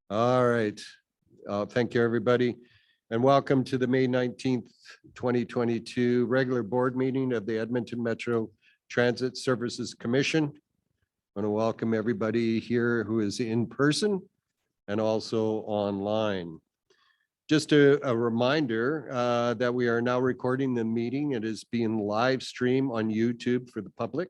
All right. Thank you, everybody. And welcome to the May 19th, 2022 regular board meeting of the Edmonton Metro Transit Services Commission. I want to welcome everybody here who is in person and also online. Just a reminder that we are now recording the meeting. It is being live streamed on YouTube for the public.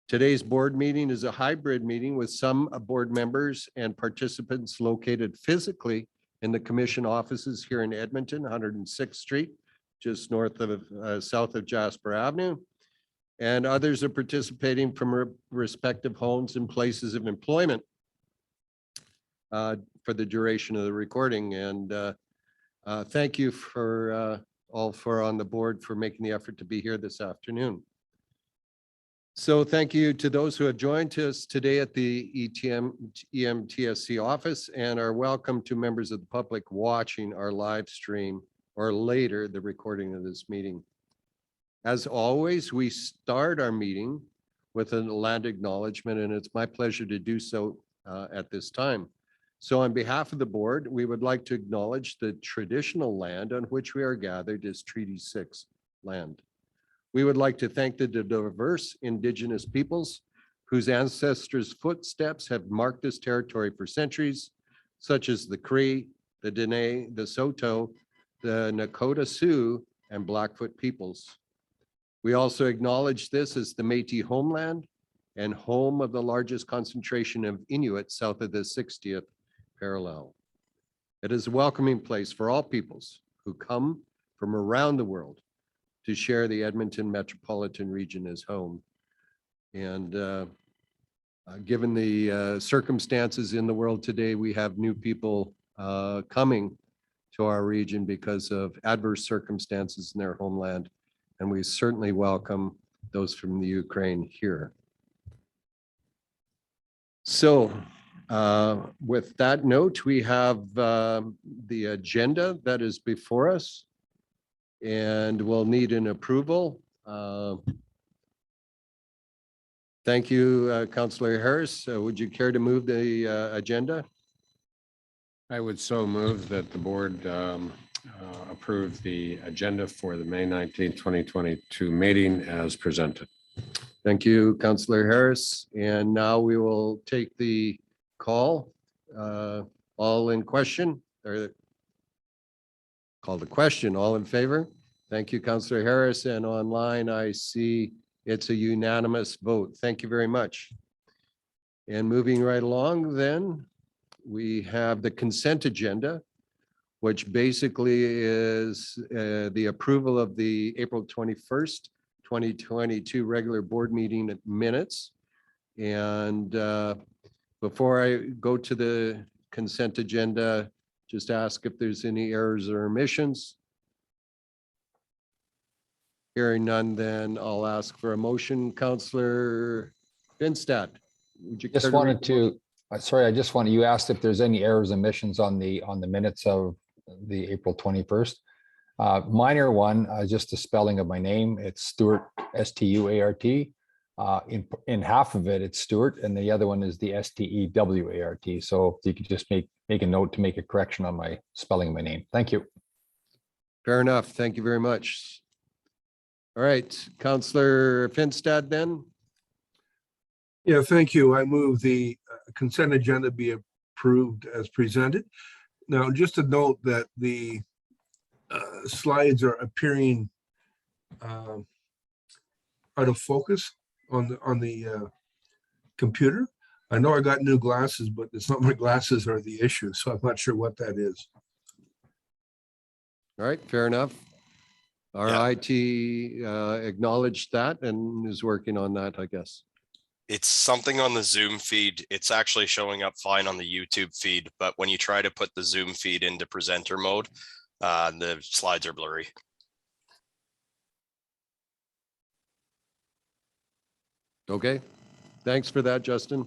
Today's board meeting is a hybrid meeting with some board members and participants located physically in the commission offices here in Edmonton, 106th Street, just north of south of Jasper Avenue. And others are participating from respective homes and places of employment for the duration of the recording. And thank you for all on the board for making the effort to be here this afternoon. So thank you to those who have joined us today at the EMTSC office, and are welcome to members of the public watching our live stream or later the recording of this meeting. As always, we start our meeting with a land acknowledgement, and it's my pleasure to do so at this time. So on behalf of the board, we would like to acknowledge the traditional land on which we are gathered as Treaty 6 land. We would like to thank the diverse Indigenous peoples whose ancestors' footsteps have marked this territory for centuries, such as the Cree, the Dene, the Saulteaux, the Nakota Sioux, and Blackfoot peoples. We also acknowledge this as the Métis homeland and home of the largest concentration of Inuit south of the 60th parallel. It is a welcoming place for all peoples who come from around the world to share the Edmonton metropolitan region as home. And given the circumstances in the world today, we have new people coming to our region because of adverse circumstances in their homeland. And we certainly welcome those from the Ukraine here. So with that note, we have the agenda that is before us, and we'll need an approval. Thank you, Councillor Harris. Would you care to move the agenda? I would so move that the board approve the agenda for the May 19th, 2022 meeting as presented. Thank you, Councillor Harris. And now we will take the call. All in question, or call the question. All in favor? Thank you, Councillor Harris. And online, I see it's a unanimous vote. Thank you very much. And moving right along then, we have the consent agenda, which basically is the approval of the April 21st, 2022 regular board meeting minutes. And before I go to the consent agenda, just ask if there's any errors or omissions. Hearing none, then I'll ask for a motion. Councillor Finstad, would you Just wanted to, sorry, I just want you asked if there's any errors and omissions on the minutes of the April 21st. Minor one, just the spelling of my name. It's Stuart, S-T-U-A-R-T. In half of it, it's Stuart, and the other one is the S-T-E-W-A-R-T. So if you could just make a note to make a correction on my spelling of my name. Thank you. Fair enough. Thank you very much. All right, Councillor Finstad then. Yeah, thank you. I move the consent agenda be approved as presented. Now, just to note that the slides are appearing out of focus on the computer. I know I got new glasses, but it's not my glasses are the issue, so I'm not sure what that is. All right, fair enough. Our IT acknowledged that and is working on that, I guess. It's something on the Zoom feed. It's actually showing up fine on the YouTube feed, but when you try to put the Zoom feed into presenter mode, the slides are blurry. Okay, thanks for that, Justin.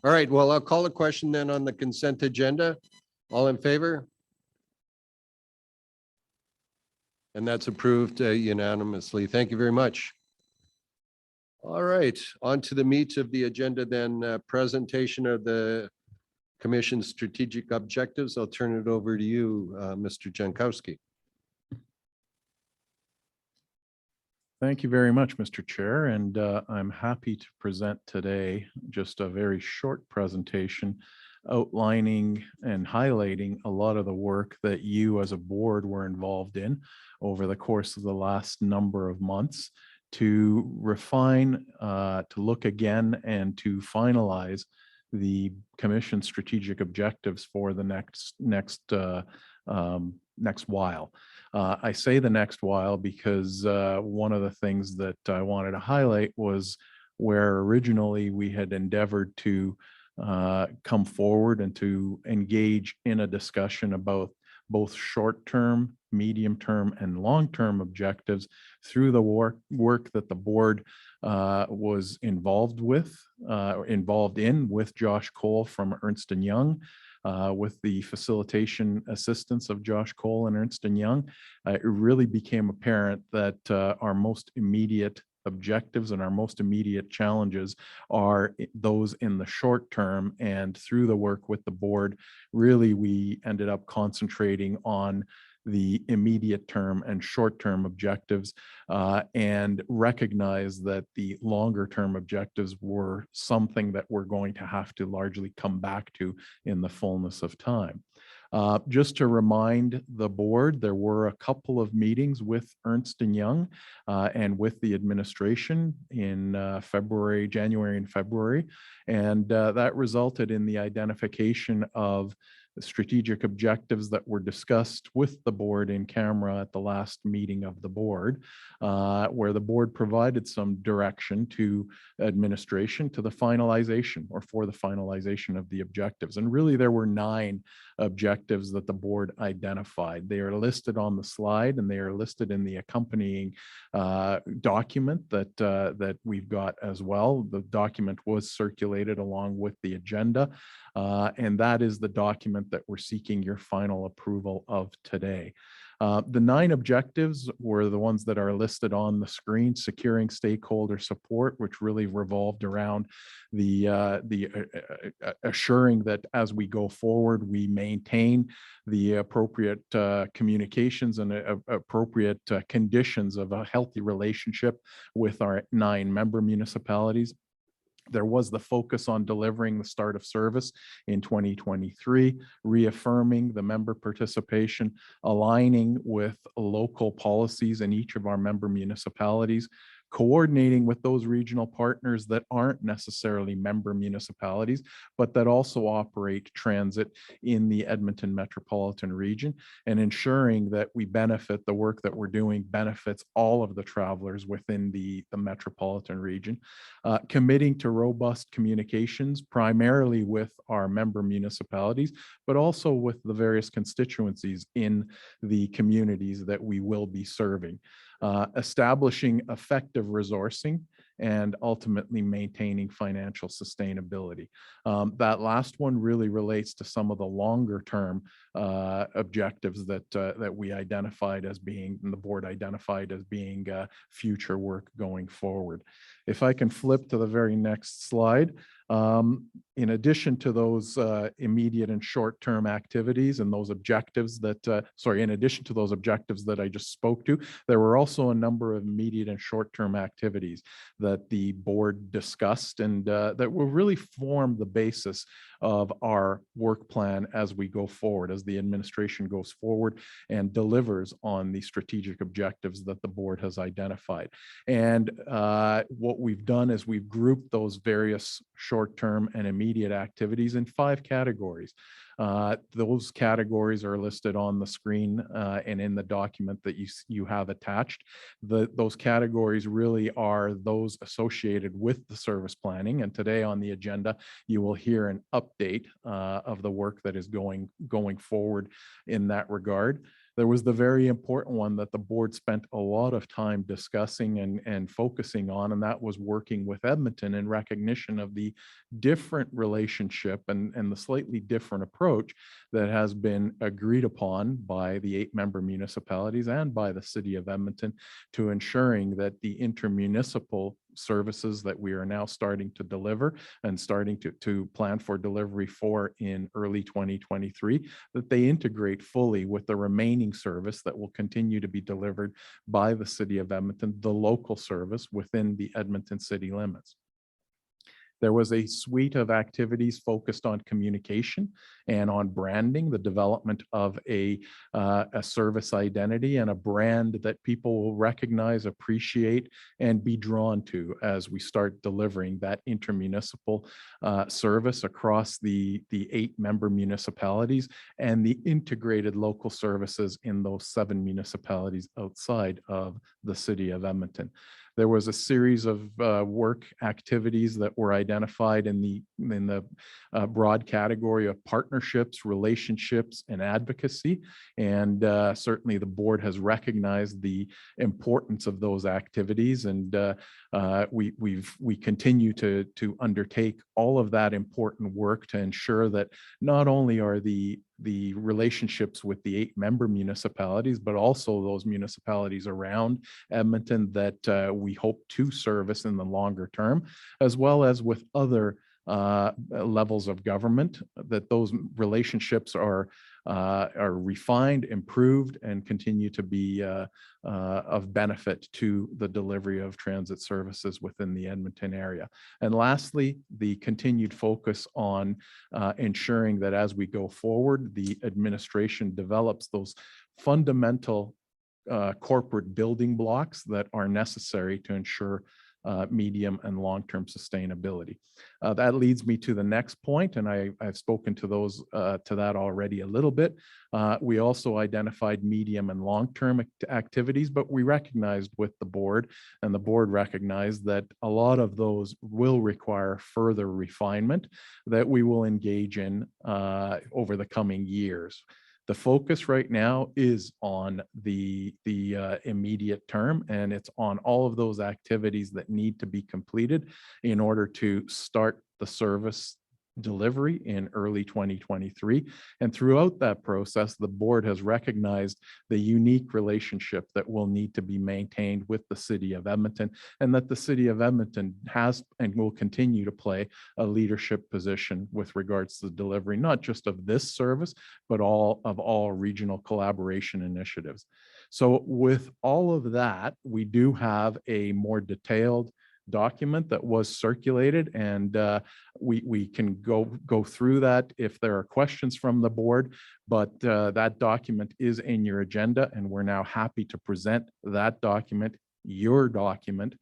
All right, well, I'll call a question then on the consent agenda. All in favor? And that's approved unanimously. Thank you very much. All right, on to the meat of the agenda then, presentation of the Commission strategic objectives. I'll turn it over to you, Mr. Jankowski. Thank you very much, Mr. Chair, and I'm happy to present today just a very short presentation outlining and highlighting a lot of the work that you as a board were involved in over the course of the last number of months to refine, to look again and to finalize the commission strategic objectives for the next while. I say the next while because one of the things that I wanted to highlight was where originally we had endeavored to come forward and to engage in a discussion about both short-term, medium-term, and long-term objectives through the work that the board was involved in with Josh Cole from Ernst & Young, with the facilitation assistance of Josh Cole and Ernst & Young. It really became apparent that our most immediate objectives and our most immediate challenges are those in the short term, and through the work with the board, really we ended up concentrating on the immediate term and short-term objectives, and recognize that the longer term objectives were something that we're going to have to largely come back to in the fullness of time. Just to remind the board, there were a couple of meetings with Ernst & Young and with the administration in January and February, and that resulted in the identification of strategic objectives that were discussed with the board in camera at the last meeting of the board, where the board provided some direction to administration to the finalization or for the finalization of the objectives. And really there were 9 objectives that the board identified. They are listed on the slide and they are listed in the accompanying document that we've got as well. The document was circulated along with the agenda, and that is the document that we're seeking your final approval of today. The 9 objectives were the ones that are listed on the screen: securing stakeholder support, which really revolved around the assuring that as we go forward, we maintain the appropriate communications and appropriate conditions of a healthy relationship with our 9 member municipalities. There was the focus on delivering the start of service in 2023, reaffirming the member participation, aligning with local policies in each of our member municipalities, coordinating with those regional partners that aren't necessarily member municipalities, but that also operate transit in the Edmonton metropolitan region, and ensuring that we benefit, the work that we're doing benefits all of the travelers within the metropolitan region. Committing to robust communications, primarily with our member municipalities, but also with the various constituencies in the communities that we will be serving. Establishing effective resourcing, and ultimately maintaining financial sustainability. That last one really relates to some of the longer term objectives that we identified as being, and the board identified as being future work going forward. If I can flip to the very next slide. In addition to those immediate and short-term activities and those objectives that, in addition to those objectives that I just spoke to, there were also a number of immediate and short-term activities that the board discussed and that will really form the basis of our work plan as we go forward, as the administration goes forward and delivers on the strategic objectives that the board has identified. And what we've done is we've grouped those various short-term and immediate activities in 5 categories. Those categories are listed on the screen and in the document that you have attached. Those categories really are those associated with the service planning. And today on the agenda, you will hear an update of the work that is going forward in that regard. There was the very important one that the board spent a lot of time discussing and focusing on, and that was working with Edmonton in recognition of the different relationship and the slightly different approach that has been agreed upon by the 8 member municipalities and by the city of Edmonton to ensuring that the intermunicipal services that we are now starting to deliver and starting to plan for delivery for in early 2023, that they integrate fully with the remaining service that will continue to be delivered by the City of Edmonton, the local service within the Edmonton city limits. There was a suite of activities focused on communication and on branding, the development of a service identity and a brand that people will recognize, appreciate, and be drawn to as we start delivering that intermunicipal service across the 8 member municipalities and the integrated local services in those 7 municipalities outside of the City of Edmonton. There was a series of work activities that were identified in the broad category of partnerships, relationships, and advocacy. And certainly the board has recognized the importance of those activities. And we continue to undertake all of that important work to ensure that not only are the relationships with the 8 member municipalities, but also those municipalities around Edmonton that we hope to service in the longer term, as well as with other levels of government, that those relationships are refined, improved, and continue to be of benefit to the delivery of transit services within the Edmonton area. And lastly, the continued focus on ensuring that as we go forward, the administration develops those fundamental corporate building blocks that are necessary to ensure medium and long-term sustainability. That leads me to the next point, and I've spoken to that already a little bit. We also identified medium and long-term activities, but we recognized with the board, and the board recognized that a lot of those will require further refinement that we will engage in over the coming years. The focus right now is on the immediate term, and it's on all of those activities that need to be completed in order to start the service delivery in early 2023. And throughout that process, the board has recognized the unique relationship that will need to be maintained with the City of Edmonton, and that the City of Edmonton has and will continue to play a leadership position with regards to the delivery, not just of this service, but all regional collaboration initiatives. So with all of that, we do have a more detailed document that was circulated, and we can go through that if there are questions from the board, but that document is in your agenda, and we're now happy to present that document, your document,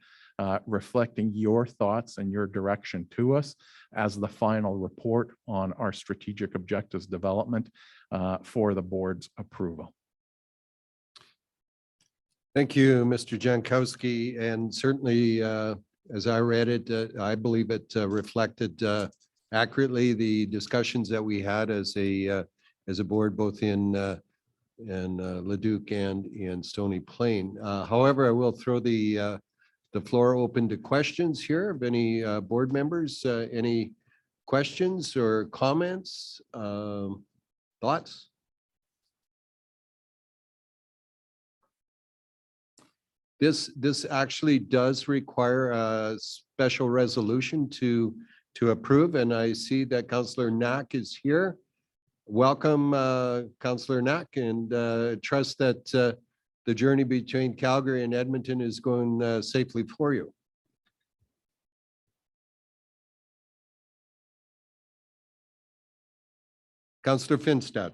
reflecting your thoughts and your direction to us as the final report on our strategic objectives development for the board's approval. Thank you, Mr. Jankowski, and certainly as I read it, I believe it reflected accurately the discussions that we had as a board, both in Leduc and in Stony Plain. However, I will throw the floor open to questions here. Of any board members, any questions or comments, thoughts? This actually does require a special resolution to approve, and I see that Councillor Knack is here. Welcome, Councillor Knack, and trust that the journey between Calgary and Edmonton is going safely for you. Councillor Finstad.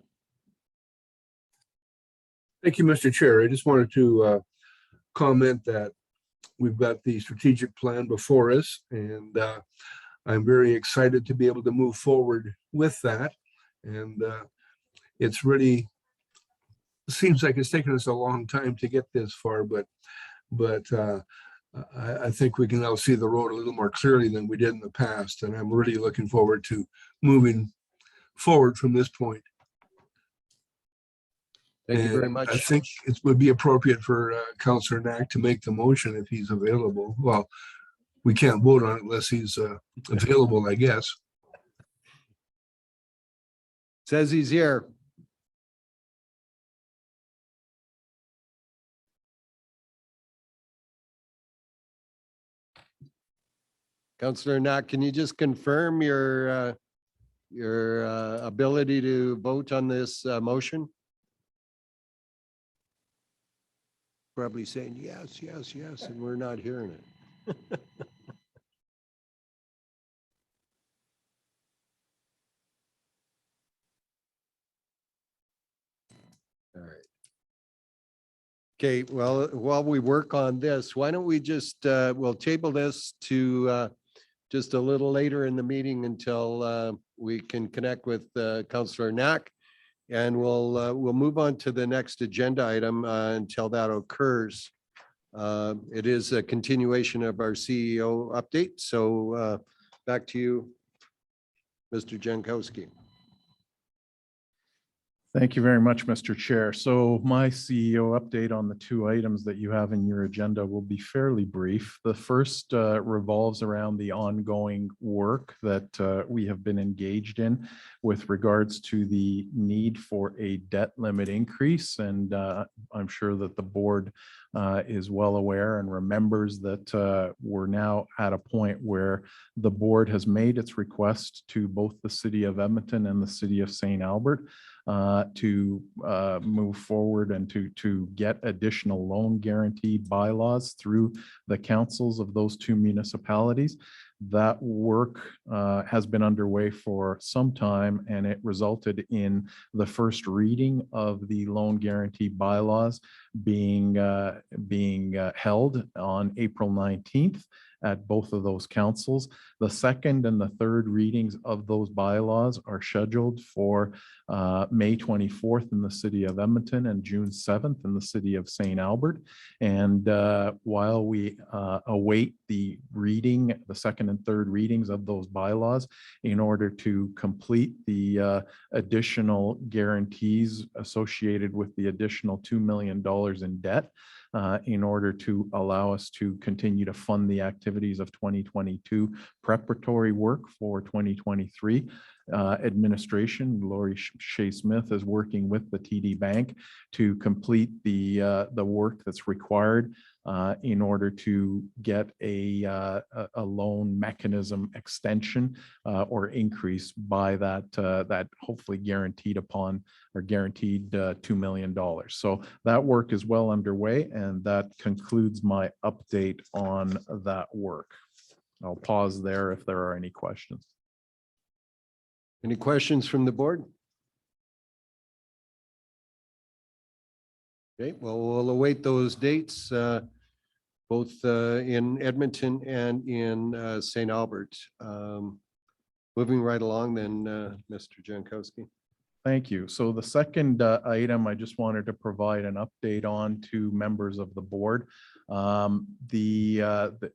Thank you, Mr. Chair. I just wanted to comment that we've got the strategic plan before us, and I'm very excited to be able to move forward with that. And it's really seems like it's taken us a long time to get this far, but I think we can now see the road a little more clearly than we did in the past, and I'm really looking forward to moving forward from this point. Thank you very much. I think it would be appropriate for Councillor Knack to make the motion if he's available. Well, we can't vote on it unless he's available, I guess. Says he's here. Councillor Knack, can you just confirm your ability to vote on this motion? Probably saying yes, yes, yes, and we're not hearing it. All right. Okay, well, while we work on this, why don't we just, we'll table this to just a little later in the meeting until we can connect with Councillor Knack. And we'll move on to the next agenda item until that occurs. It is a continuation of our CEO update. So back to you, Mr. Jankowski. Thank you very much, Mr. Chair. So my CEO update on the two items that you have in your agenda will be fairly brief. The first revolves around the ongoing work that we have been engaged in with regards to the need for a debt limit increase. And I'm sure that the board is well aware and remembers that we're now at a point where the board has made its request to both the city of Edmonton and the city of St. Albert to move forward and to get additional loan guarantee bylaws through the councils of those two municipalities. That work has been underway for some time, and it resulted in the first reading of the loan guarantee bylaws being held on April 19th at both of those councils. The second and the third readings of those bylaws are scheduled for May 24th in the city of Edmonton and June 7th in the city of St. Albert. And while we await the second and third readings of those bylaws in order to complete the additional guarantees associated with the additional $2 million in debt, in order to allow us to continue to fund the activities of 2022 preparatory work for 2023. Administration, Lori Shea Smith is working with the TD Bank to complete the work that's required in order to get a loan mechanism extension or increase by that hopefully guaranteed upon or guaranteed $2 million. So that work is well underway, and that concludes my update on that work. I'll pause there if there are any questions. Any questions from the board? Okay, well, we'll await those dates, both in Edmonton and in St. Albert. Moving right along then, Mr. Jankowski. Thank you. So the second item I just wanted to provide an update on to members of the board. The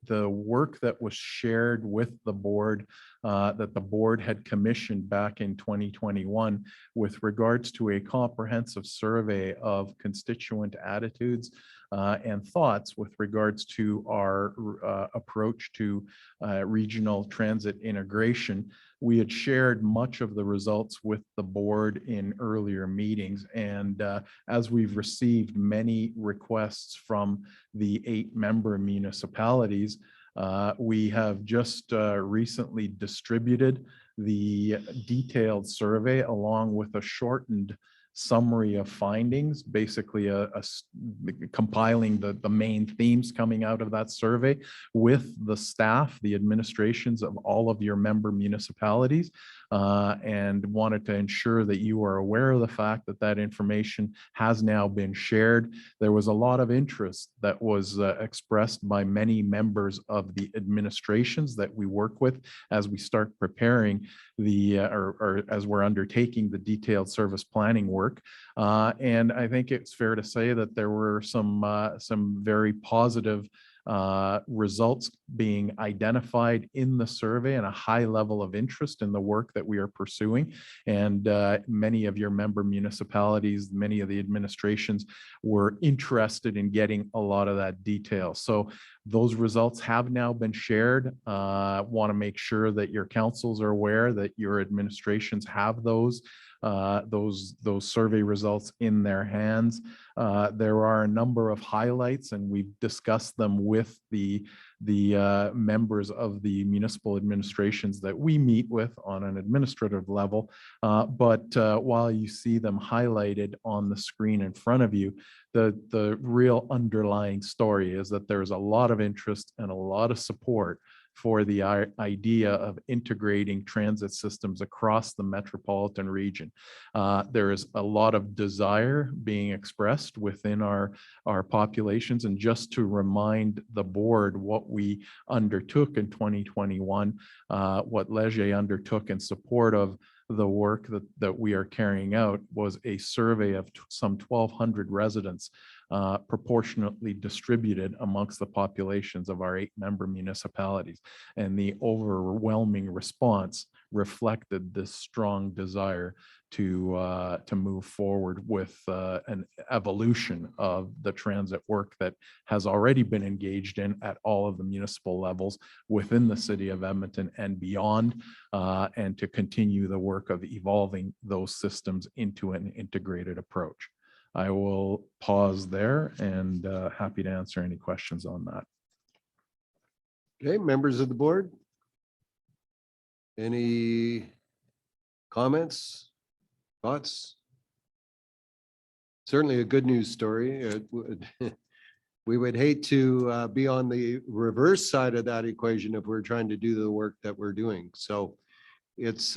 work that was shared with the board that the board had commissioned back in 2021 with regards to a comprehensive survey of constituent attitudes and thoughts with regards to our approach to regional transit integration. We had shared much of the results with the board in earlier meetings, and as we've received many requests from the 8-member municipalities, we have just recently distributed the detailed survey along with a shortened summary of findings, basically compiling the main themes coming out of that survey with the staff, the administrations of all of your member municipalities, and wanted to ensure that you are aware of the fact that that information has now been shared. There was a lot of interest that was expressed by many members of the administrations that we work with as we start preparing the or as we're undertaking the detailed service planning work. And I think it's fair to say that there were some very positive results being identified in the survey and a high level of interest in the work that we are pursuing. And many of your member municipalities, many of the administrations were interested in getting a lot of that detail. So those results have now been shared. Want to make sure that your councils are aware that your administrations have those survey results in their hands. There are a number of highlights, and we've discussed them with the the members of the municipal administrations that we meet with on an administrative level. But while you see them highlighted on the screen in front of you, the real underlying story is that there's a lot of interest and a lot of support for the idea of integrating transit systems across the metropolitan region. There is a lot of desire being expressed within our populations. And just to remind the board what we undertook in 2021, what Leger undertook in support of the work that we are carrying out was a survey of some 1,200 residents proportionately distributed amongst the populations of our 8-member municipalities. And the overwhelming response reflected this strong desire to move forward with an evolution of the transit work that has already been engaged in at all of the municipal levels within the city of Edmonton and beyond, and to continue the work of evolving those systems into an integrated approach. I will pause there and happy to answer any questions on that. Okay, members of the board? Any comments, thoughts? Certainly a good news story. We would hate to be on the reverse side of that equation if we're trying to do the work that we're doing. So it's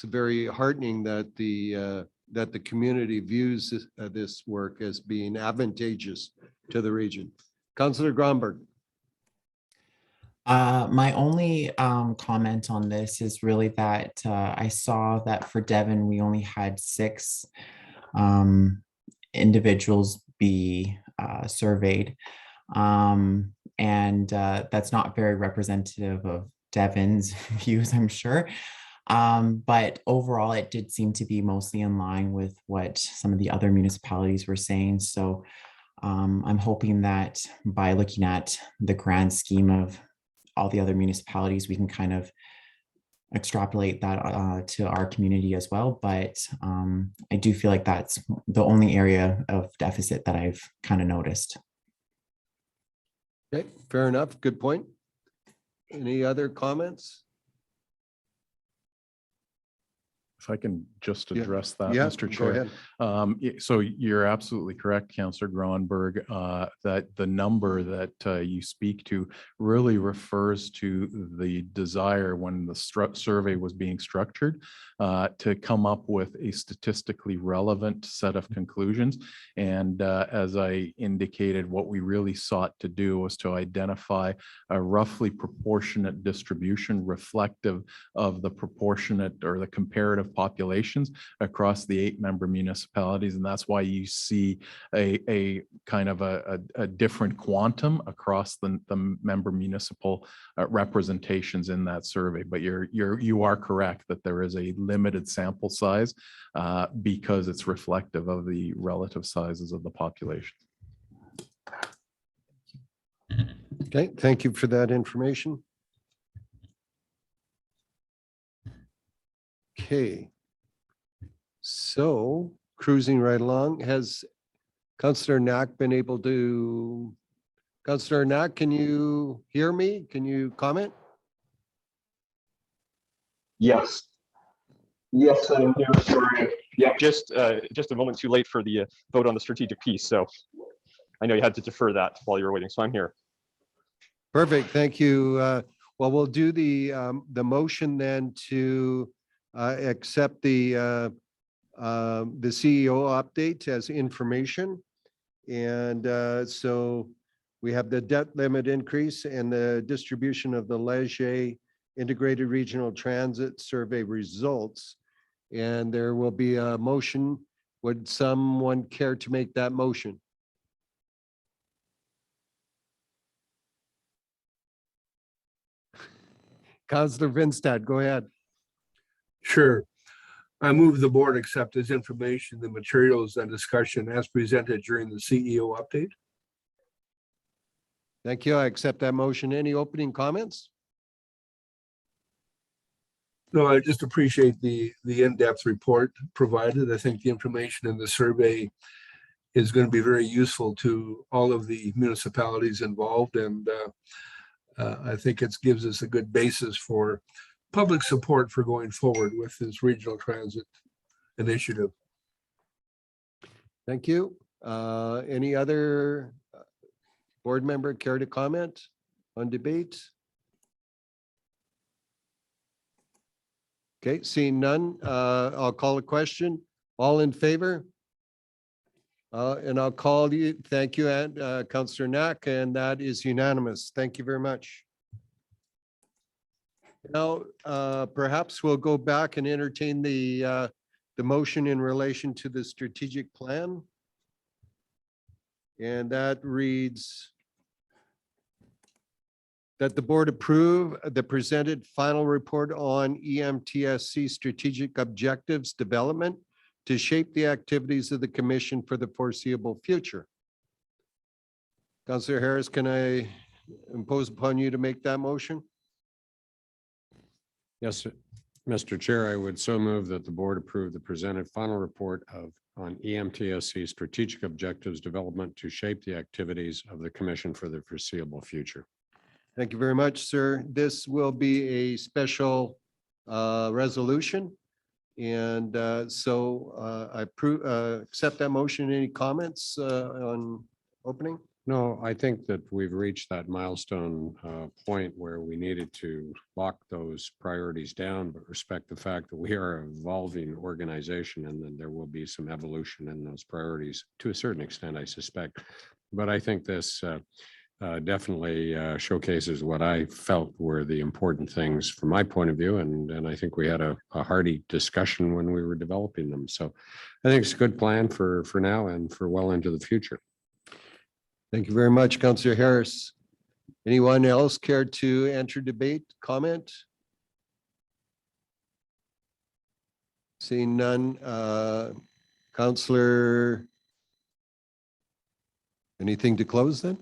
very heartening that the community views this work as being advantageous to the region. Councillor Gronberg. My only comment on this is really that I saw that for Devon, we only had 6 individuals be surveyed. And that's not very representative of Devon's views, I'm sure. But overall, it did seem to be mostly in line with what some of the other municipalities were saying. So I'm hoping that by looking at the grand scheme of all the other municipalities, we can kind of extrapolate that to our community as well. But I do feel like that's the only area of deficit that I've kind of noticed. Okay, fair enough. Good point. Any other comments? If I can just address that, Yeah, Mr. go Chair. ahead. So you're absolutely correct, Councillor Gronberg, that the number that you speak to really refers to the desire when the survey was being structured to come up with a statistically relevant set of conclusions. And as I indicated, what we really sought to do was to identify a roughly proportionate distribution reflective of the proportionate or the comparative populations across the 8-member municipalities. And that's why you see a kind of a different quantum across the member municipal representations in that survey. But you are correct that there is a limited sample size because it's reflective of the relative sizes of the population. Okay, thank you for that information. Okay. So cruising right along, has Councillor Knack been able to, Councillor Knack, can you hear me? Can you comment? Yes. Yes, I'm here. Sorry. Yeah, just a moment too late for the vote on the strategic piece. So I know you had to defer that while you were waiting. So I'm here. Perfect, thank you. Well, we'll do the motion then to accept the CEO update as information. And so we have the debt limit increase and the distribution of the Leger Integrated Regional Transit Survey results. And there will be a motion. Would someone care to make that motion? Councillor Vinstad, go ahead. Sure. I move the board accept as information the materials and discussion as presented during the CEO update. Thank you. I accept that motion. Any opening comments? No, I just appreciate the in-depth report provided. I think the information in the survey is going to be very useful to all of the municipalities involved. And I think it gives us a good basis for public support for going forward with this regional transit initiative. Thank you. Any other board member care to comment on debate? Okay, seeing none, I'll call a question. All in favor? And I'll call you. Thank you, Councillor Knack, and that is unanimous. Thank you very much. Now, perhaps we'll go back and entertain the motion in relation to the strategic plan. And that reads that the board approve the presented final report on EMTSC strategic objectives development to shape the activities of the commission for the foreseeable future. Councillor Harris, can I impose upon you to make that motion? Yes, sir. Mr. Chair, I would so move that the board approve the presented final report on EMTSC strategic objectives development to shape the activities of the commission for the foreseeable future. Thank you very much, sir. This will be a special resolution. And so I accept that motion. Any comments on opening? No, I think that we've reached that milestone point where we needed to lock those priorities down, but respect the fact that we are an evolving organization and then there will be some evolution in those priorities to a certain extent, I suspect. But I think this definitely showcases what I felt were the important things from my point of view. And I think we had a hearty discussion when we were developing them. So I think it's a good plan for now and for well into the future. Thank you very much, Councillor Harris. Anyone else care to enter debate, comment? Seeing none, Councillor, anything to close then?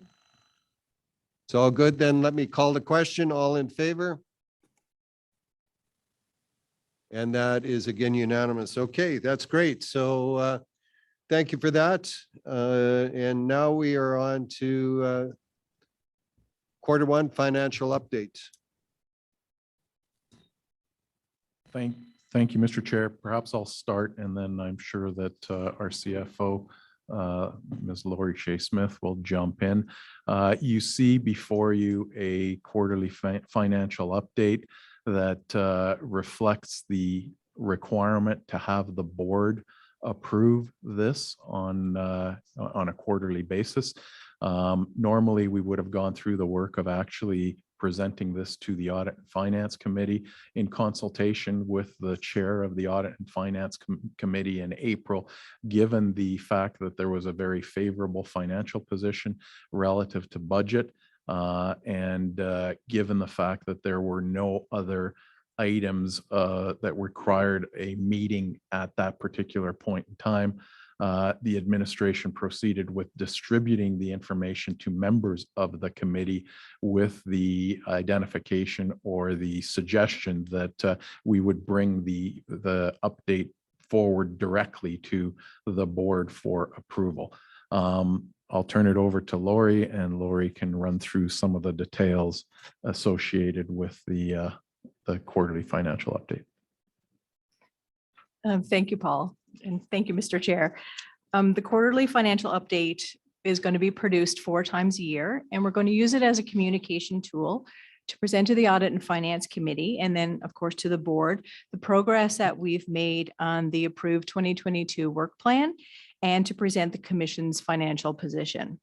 It's all good then. Let me call the question. All in favor? And that is again unanimous. Okay, that's great. So thank you for that. And now we are on to Q1 financial update. Thank you, Mr. Chair. Perhaps I'll start and then I'm sure that our CFO, Ms. Lori Shea Smith, will jump in. You see before you a quarterly financial update that reflects the requirement to have the board approve this on a quarterly basis. Normally, we would have gone through the work of actually presenting this to the Audit and Finance Committee in consultation with the chair of the Audit and Finance Committee in April, given the fact that there was a very favorable financial position relative to budget, and given the fact that there were no other items that required a meeting at that particular point in time. The administration proceeded with distributing the information to members of the committee with the identification or the suggestion that we would bring the update forward directly to the board for approval. I'll turn it over to Lori, and Lori can run through some of the details associated with the quarterly financial update. Thank you, Paul, and thank you, Mr. Chair. The quarterly financial update is going to be produced 4 times a year, and we're going to use it as a communication tool to present to the Audit and Finance Committee, and then, of course, to the board, the progress that we've made on the approved 2022 work plan, and to present the Commission's financial position.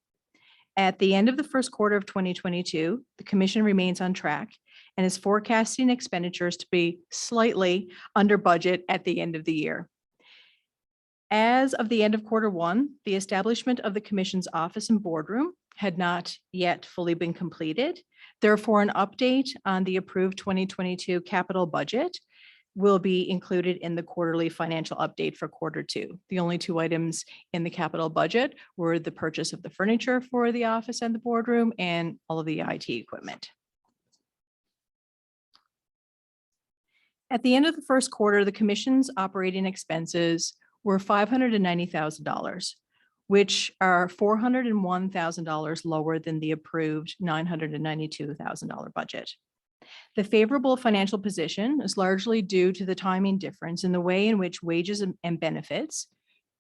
At the end of the first quarter of 2022, the Commission remains on track and is forecasting expenditures to be slightly under budget at the end of the year. As of the end of Q1, the establishment of the Commission's office and boardroom had not yet fully been completed. Therefore, an update on the approved 2022 capital budget will be included in the quarterly financial update for Q2. The only 2 items in the capital budget were the purchase of the furniture for the office and the boardroom and all of the IT equipment. At the end of the first quarter, the Commission's operating expenses were $590,000. which are $401,000 lower than the approved $992,000 budget. The favorable financial position is largely due to the timing difference in the way in which wages and benefits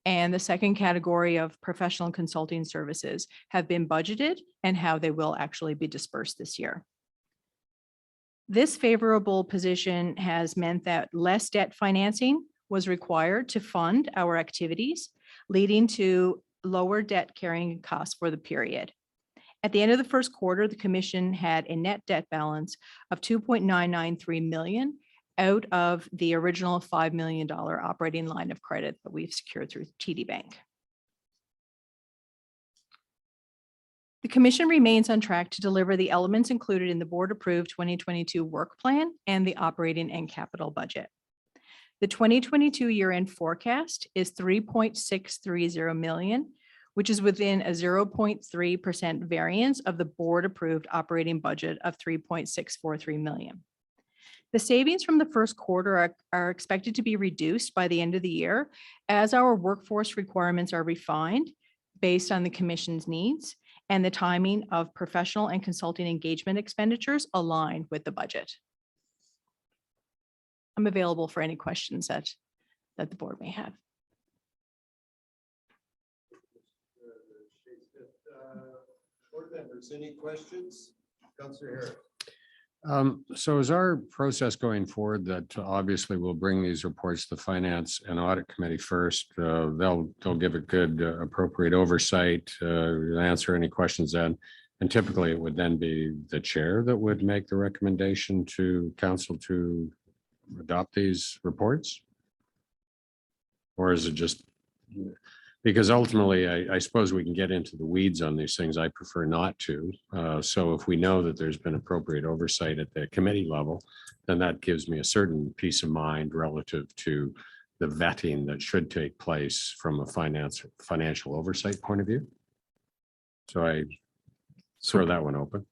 and the second category of professional and consulting services have been budgeted and how they will actually be dispersed this year. This favorable position has meant that less debt financing was required to fund our activities, leading to lower debt carrying costs for the period. At the end of the first quarter, the commission had a net debt balance of $2.993 million out of the original $5 million operating line of credit that we've secured through TD Bank. The commission remains on track to deliver the elements included in the board-approved 2022 work plan and the operating and capital budget. The 2022 year-end forecast is $3.630 million, which is within a 0.3% variance of the board-approved operating budget of $3.643 million. The savings from the first quarter are expected to be reduced by the end of the year as our workforce requirements are refined based on the commission's needs and the timing of professional and consulting engagement expenditures aligned with the budget. I'm available for any questions that the board may have. Board members, any questions? Councillor Harris. So is our process going forward that obviously we'll bring these reports to the Finance and Audit Committee first? They'll give a good appropriate oversight, answer any questions then. And typically it would then be the chair that would make the recommendation to council to adopt these reports? Or is it just, because ultimately, I suppose we can get into the weeds on these things. I prefer not to. So if we know that there's been appropriate oversight at the committee level, then that gives me a certain peace of mind relative to the vetting that should take place from a financial oversight point of view. So I throw that one open.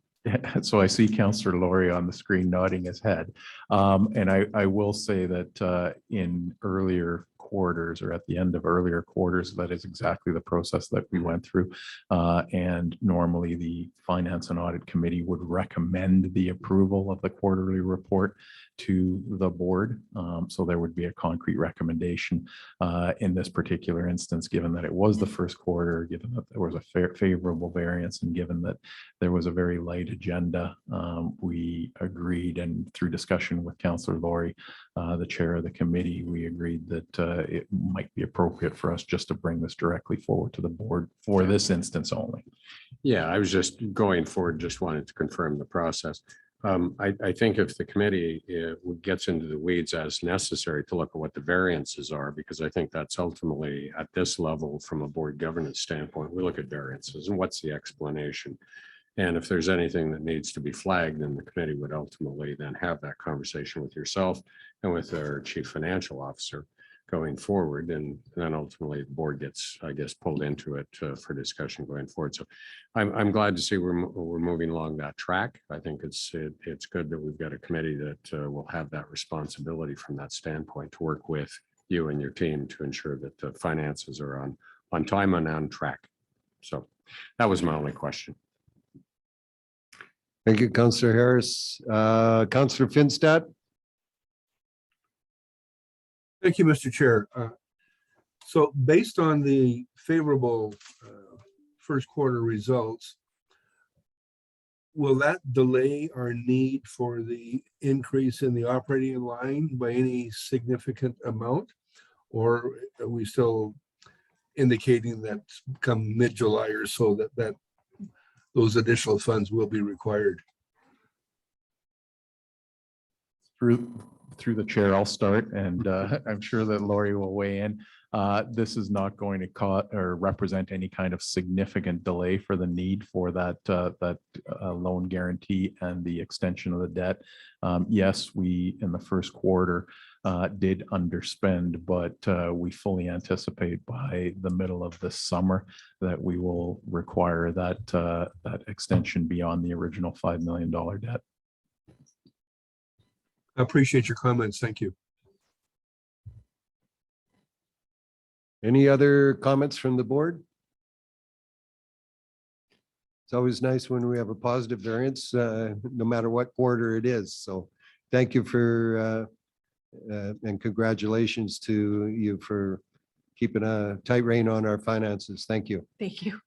So I see Councillor Laurie on the screen nodding his head. And I will say that in earlier quarters or at the end of earlier quarters, that is exactly the process that we went through. And normally the Finance and Audit Committee would recommend the approval of the quarterly report to the board. So there would be a concrete recommendation in this particular instance, given that it was the first quarter, given that there was a favorable variance, and given that there was a very light agenda, we agreed, and through discussion with Councillor Laurie, the chair of the committee, we agreed that it might be appropriate for us just to bring this directly forward to the board for this instance only. Yeah, I was just going forward, just wanted to confirm the process. I think if the committee gets into the weeds as necessary to look at what the variances are, because I think that's ultimately at this level from a board governance standpoint, we look at variances and what's the explanation. And if there's anything that needs to be flagged, then the committee would ultimately then have that conversation with yourself and with our chief financial officer going forward. And then ultimately the board gets, I guess, pulled into it for discussion going forward. So I'm glad to see we're moving along that track. I think it's good that we've got a committee that will have that responsibility from that standpoint to work with you and your team to ensure that the finances are on time and on track. So that was my only question. Thank you, Councillor Harris. Councillor Finstad. Thank you, Mr. Chair. So based on the favorable first quarter results, will that delay our need for the increase in the operating line by any significant amount? Or are we still indicating that come mid-July or so that those additional funds will be required? Through the chair, I'll start, and I'm sure that Laurie will weigh in. This is not going to represent any kind of significant delay for the need for that loan guarantee and the extension of the debt. Yes, we in the first quarter did underspend, but we fully anticipate by the middle of this summer that we will require that extension beyond the original $5 million debt. I appreciate your comments. Thank you. Any other comments from the board? It's always nice when we have a positive variance, no matter what quarter it is. So thank you for, and congratulations to you for keeping a tight rein on our finances. Thank you. Thank you.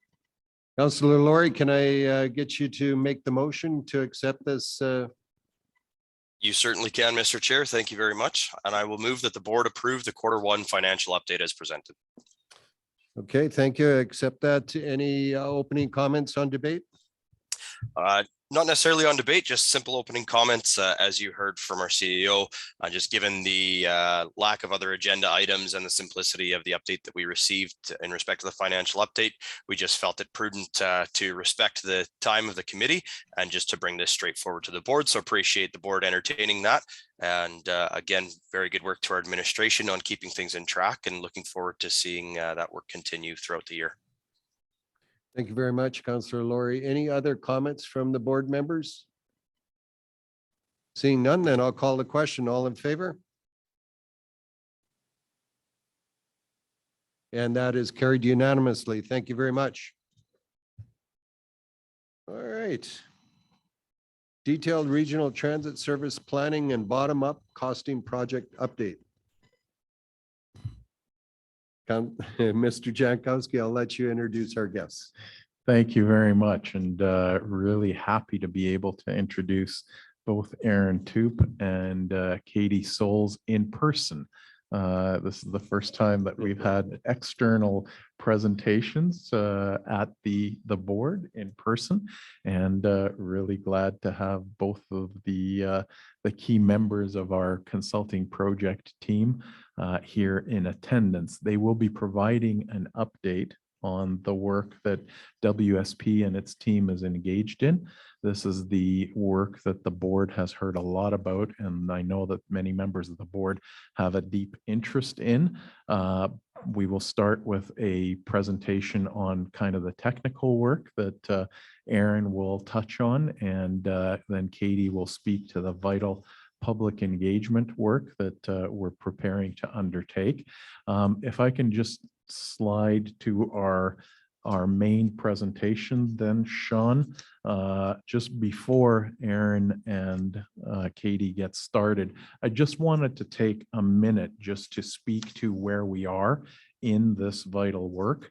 Councillor Laurie, can I get you to make the motion to accept this? You certainly can, Mr. Chair. Thank you very much. And I will move that the board approve the Q1 financial update as presented. Okay, thank you. Accept that. Any opening comments on debate? Not necessarily on debate, just simple opening comments, as you heard from our CEO, just given the lack of other agenda items and the simplicity of the update that we received in respect to the financial update, we just felt it prudent to respect the time of the committee and just to bring this straight forward to the board. So appreciate the board entertaining that. And again, very good work to our administration on keeping things in track and looking forward to seeing that work continue throughout the year. Thank you very much, Councillor Laurie. Any other comments from the board members? Seeing none, then I'll call the question. All in favor? And that is carried unanimously. Thank you very much. All right. Detailed regional transit service planning and bottom-up costing project update. Mr. Jankowski, I'll let you introduce our guests. Thank you very much, and really happy to be able to introduce both Aaron Toop and Katie Souls in person. This is the first time that we've had external presentations at the board in person, and really glad to have both of the key members of our consulting project team here in attendance. They will be providing an update on the work that WSP and its team is engaged in. This is the work that the board has heard a lot about, and I know that many members of the board have a deep interest in. We will start with a presentation on kind of the technical work that Aaron will touch on, and then Katie will speak to the vital public engagement work that we're preparing to undertake. If I can just slide to our main presentation then, Sean, just before Aaron and Katie get started, I just wanted to take a minute just to speak to where we are in this vital work.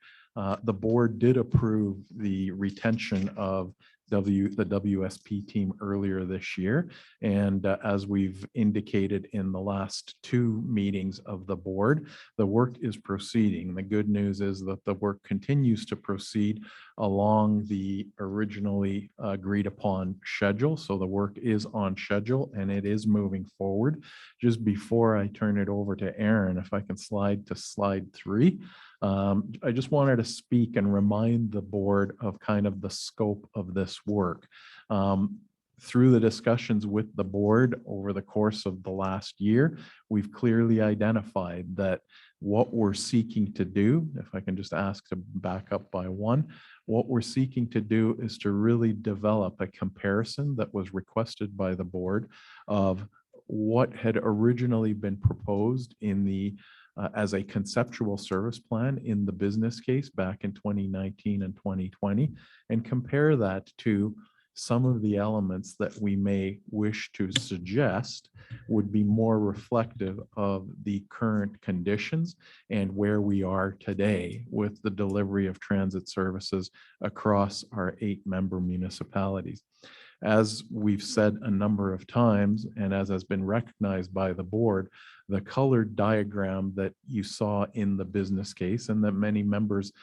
The board did approve the retention of the WSP team earlier this year. And as we've indicated in the last two meetings of the board, the work is proceeding. The good news is that the work continues to proceed along the originally agreed upon schedule. So the work is on schedule and it is moving forward. Just before I turn it over to Aaron, if I can slide to slide 3. I just wanted to speak and remind the board of kind of the scope of this work. Through the discussions with the board over the course of the last year, we've clearly identified that what we're seeking to do, if I can just ask to back up by one, what we're seeking to do is to really develop a comparison that was requested by the board of what had originally been proposed in the as a conceptual service plan in the business case back in 2019 and 2020, and compare that to some of the elements that we may wish to suggest would be more reflective of the current conditions and where we are today with the delivery of transit services across our 8 member municipalities. As we've said a number of times, and as has been recognized by the board, the colored diagram that you saw in the business case and that many members,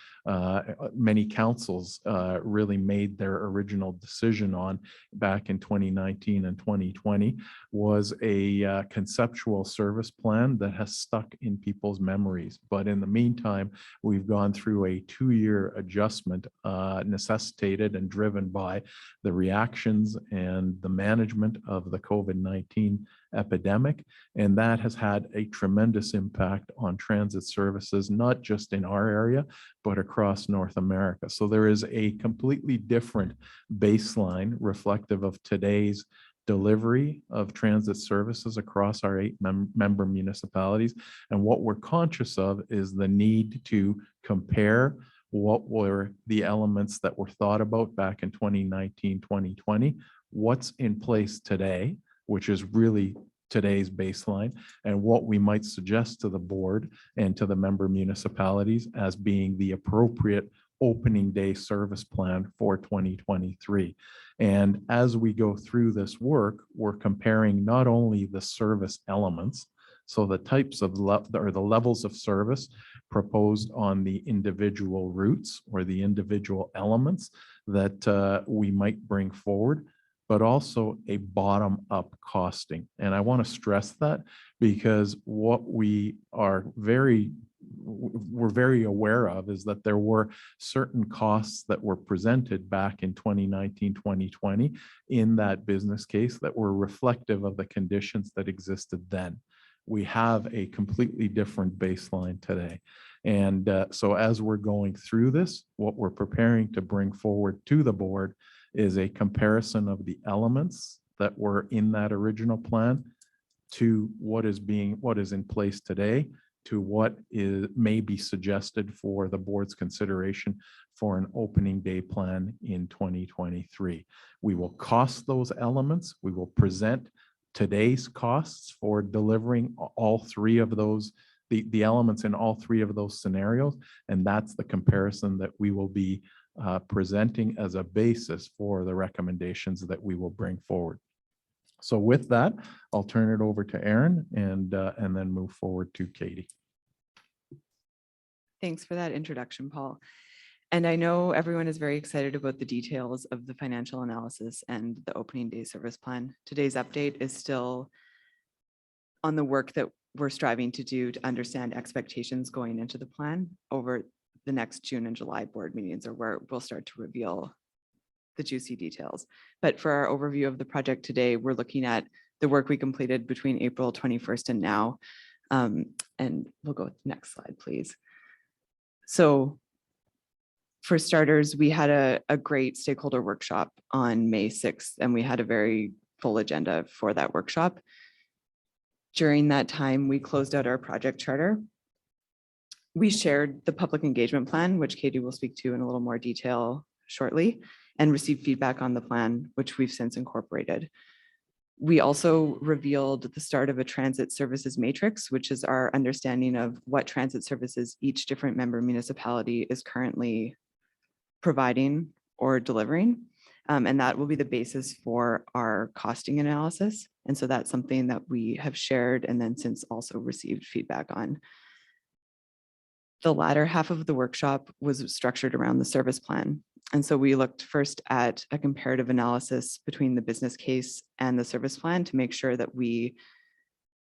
many councils really made their original decision on back in 2019 and 2020 was a conceptual service plan that has stuck in people's memories. But in the meantime, we've gone through a 2-year adjustment necessitated and driven by the reactions and the management of the COVID-19 epidemic, and that has had a tremendous impact on transit services, not just in our area, but across North America. So there is a completely different baseline reflective of today's delivery of transit services across our 8 member municipalities. And what we're conscious of is the need to compare what were the elements that were thought about back in 2019, 2020, what's in place today, which is really today's baseline, and what we might suggest to the board and to the member municipalities as being the appropriate opening day service plan for 2023. And as we go through this work, we're comparing not only the service elements, so the types of or the levels of service proposed on the individual routes or the individual elements that we might bring forward, but also a bottom-up costing. And I want to stress that because what we're very aware of is that there were certain costs that were presented back in 2019, 2020 in that business case that were reflective of the conditions that existed then. We have a completely different baseline today. And so as we're going through this, what we're preparing to bring forward to the board is a comparison of the elements that were in that original plan to what is in place today, to what may be suggested for the board's consideration for an opening day plan in 2023. We will cost those elements. We will present today's costs for delivering all three of those, the elements in all three of those scenarios. And that's the comparison that we will be presenting as a basis for the recommendations that we will bring forward. So with that, I'll turn it over to Erin and then move forward to Katie. Thanks for that introduction, Paul. And I know everyone is very excited about the details of the financial analysis and the opening day service plan. Today's update is still on the work that we're striving to do to understand expectations going into the plan over the next June and July board meetings, or where we'll start to reveal the juicy details. But for our overview of the project today, we're looking at the work we completed between April 21st and now. And we'll go with the next slide, please. So for starters, we had a great stakeholder workshop on May 6th, and we had a very full agenda for that workshop. During that time, we closed out our project charter. We shared the public engagement plan, which Katie will speak to in a little more detail shortly, and received feedback on the plan, which we've since incorporated. We also revealed the start of a transit services matrix, which is our understanding of what transit services each different member municipality is currently providing or delivering. And that will be the basis for our costing analysis. And so that's something that we have shared and then since also received feedback on. The latter half of the workshop was structured around the service plan. And so we looked first at a comparative analysis between the business case and the service plan to make sure that we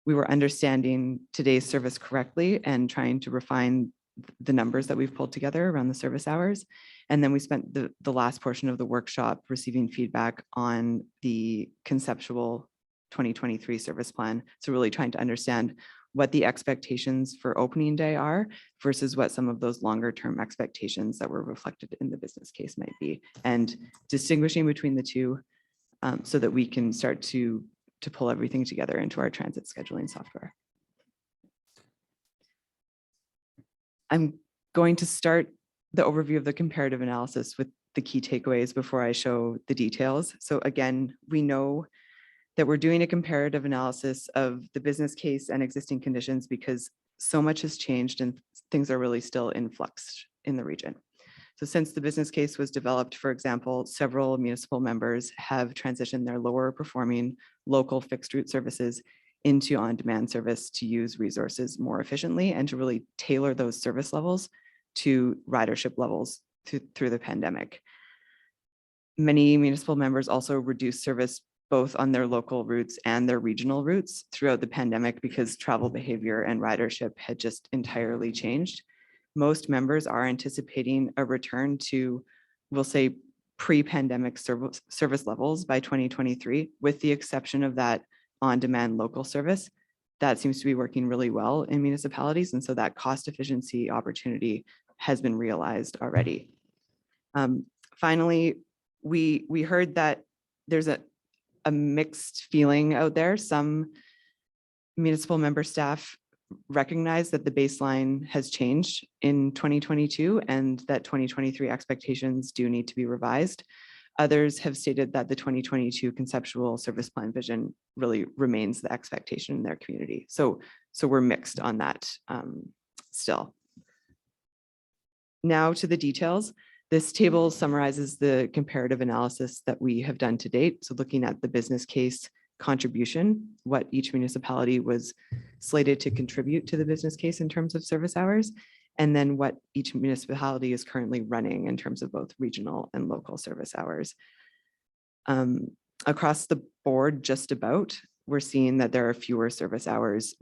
were understanding today's service correctly and trying to refine the numbers that we've pulled together around the service hours. And then we spent the last portion of the workshop receiving feedback on the conceptual 2023 service plan. So really trying to understand what the expectations for opening day are versus what some of those longer term expectations that were reflected in the business case might be, and distinguishing between the two so that we can start to pull everything together into our transit scheduling software. I'm going to start the overview of the comparative analysis with the key takeaways before I show the details. So again, we know that we're doing a comparative analysis of the business case and existing conditions because so much has changed and things are really still in flux in the region. So since the business case was developed, for example, several municipal members have transitioned their lower performing local fixed route services into on-demand service to use resources more efficiently and to really tailor those service levels to ridership levels through the pandemic. Many municipal members also reduced service both on their local routes and their regional routes throughout the pandemic because travel behavior and ridership had just entirely changed. Most members are anticipating a return to, we'll say, pre-pandemic service levels by 2023, with the exception of that on-demand local service. That seems to be working really well in municipalities. And so that cost efficiency opportunity has been realized already. Finally, we heard that there's a mixed feeling out there. Some municipal member staff recognize that the baseline has changed in 2022 and that 2023 expectations do need to be revised. Others have stated that the 2022 conceptual service plan vision really remains the expectation in their community. So we're mixed on that still. Now to the details. This table summarizes the comparative analysis that we have done to date. So looking at the business case contribution, what each municipality was slated to contribute to the business case in terms of service hours, and then what each municipality is currently running in terms of both regional and local service hours. Across the board, just about, we're seeing that there are fewer service hours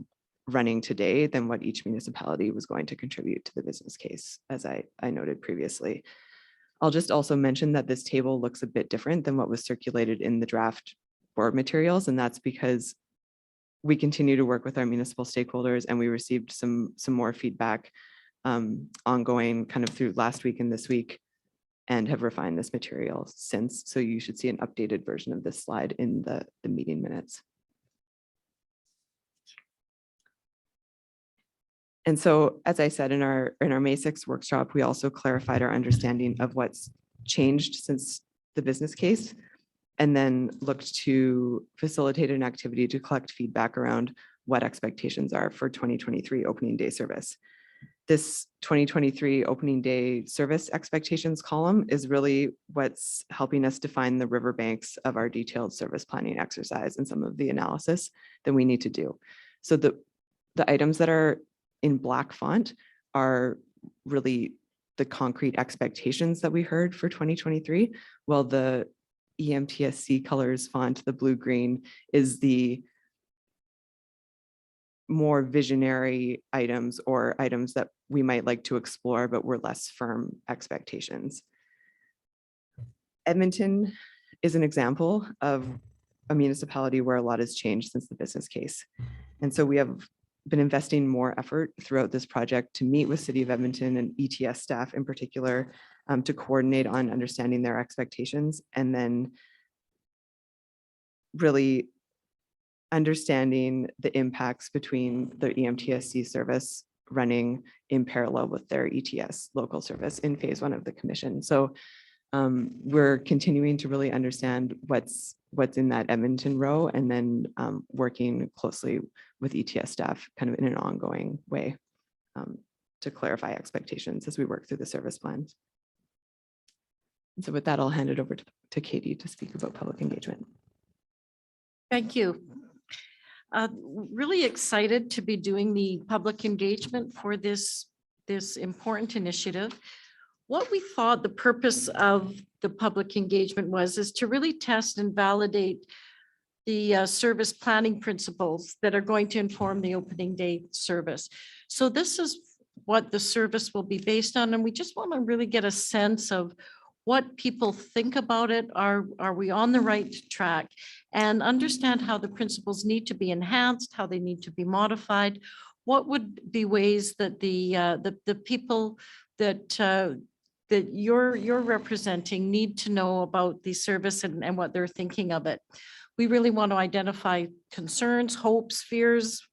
running today than what each municipality was going to contribute to the business case, as I noted previously. I'll just also mention that this table looks a bit different than what was circulated in the draft board materials, and that's because we continue to work with our municipal stakeholders and we received some more feedback ongoing kind of through last week and this week, and have refined this material since. So you should see an updated version of this slide in the meeting minutes. And so, as I said, in our May 6th workshop, we also clarified our understanding of what's changed since the business case, and then looked to facilitate an activity to collect feedback around what expectations are for 2023 opening day service. This 2023 opening day service expectations column is really what's helping us define the riverbanks of our detailed service planning exercise and some of the analysis that we need to do. So the items that are in black font are really the concrete expectations that we heard for 2023, while the EMTSC colors font, the blue-green, is the more visionary items or items that we might like to explore, but were less firm expectations. Edmonton is an example of a municipality where a lot has changed since the business case. And so we have been investing more effort throughout this project to meet with City of Edmonton and ETS staff in particular to coordinate on understanding their expectations, and then really understanding the impacts between the EMTSC service running in parallel with their ETS local service in phase 1 of the commission. So we're continuing to really understand what's in that Edmonton row, and then working closely with ETS staff kind of in an ongoing way to clarify expectations as we work through the service plans. And so with that, I'll hand it over to Katie to speak about public engagement. Thank you. Really excited to be doing the public engagement for this important initiative. What we thought the purpose of the public engagement is to really test and validate the service planning principles that are going to inform the opening day service. So this is what the service will be based on, and we just want to really get a sense of what people think about it. Are we on the right track? And understand how the principles need to be enhanced, how they need to be modified. What would be ways that the people that you're representing need to know about the service and what they're thinking of it. We really want to identify concerns, hopes, fears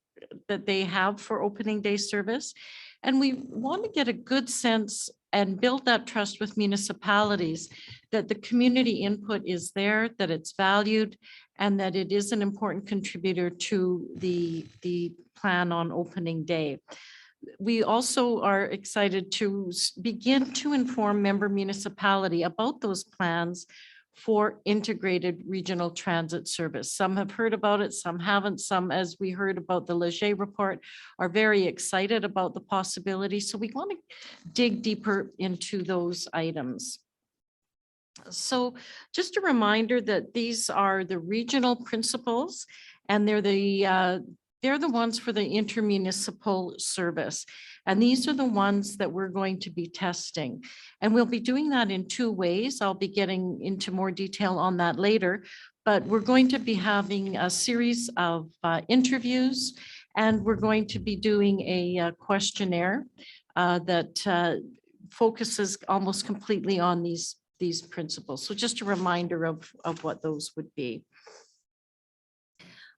that they have for opening day service. And we want to get a good sense and build that trust with municipalities that the community input is there, that it's valued, and that it is an important contributor to the plan on opening day. We also are excited to begin to inform member municipality about those plans for integrated regional transit service. Some have heard about it, some haven't. Some, as we heard about the Leger report, are very excited about the possibility. So we want to dig deeper into those items. So just a reminder that these are the regional principles, and they're the ones for the intermunicipal service. And these are the ones that we're going to be testing. And we'll be doing that in 2 ways. I'll be getting into more detail on that later, but we're going to be having a series of interviews, and we're going to be doing a questionnaire that focuses almost completely on these principles. So just a reminder of what those would be.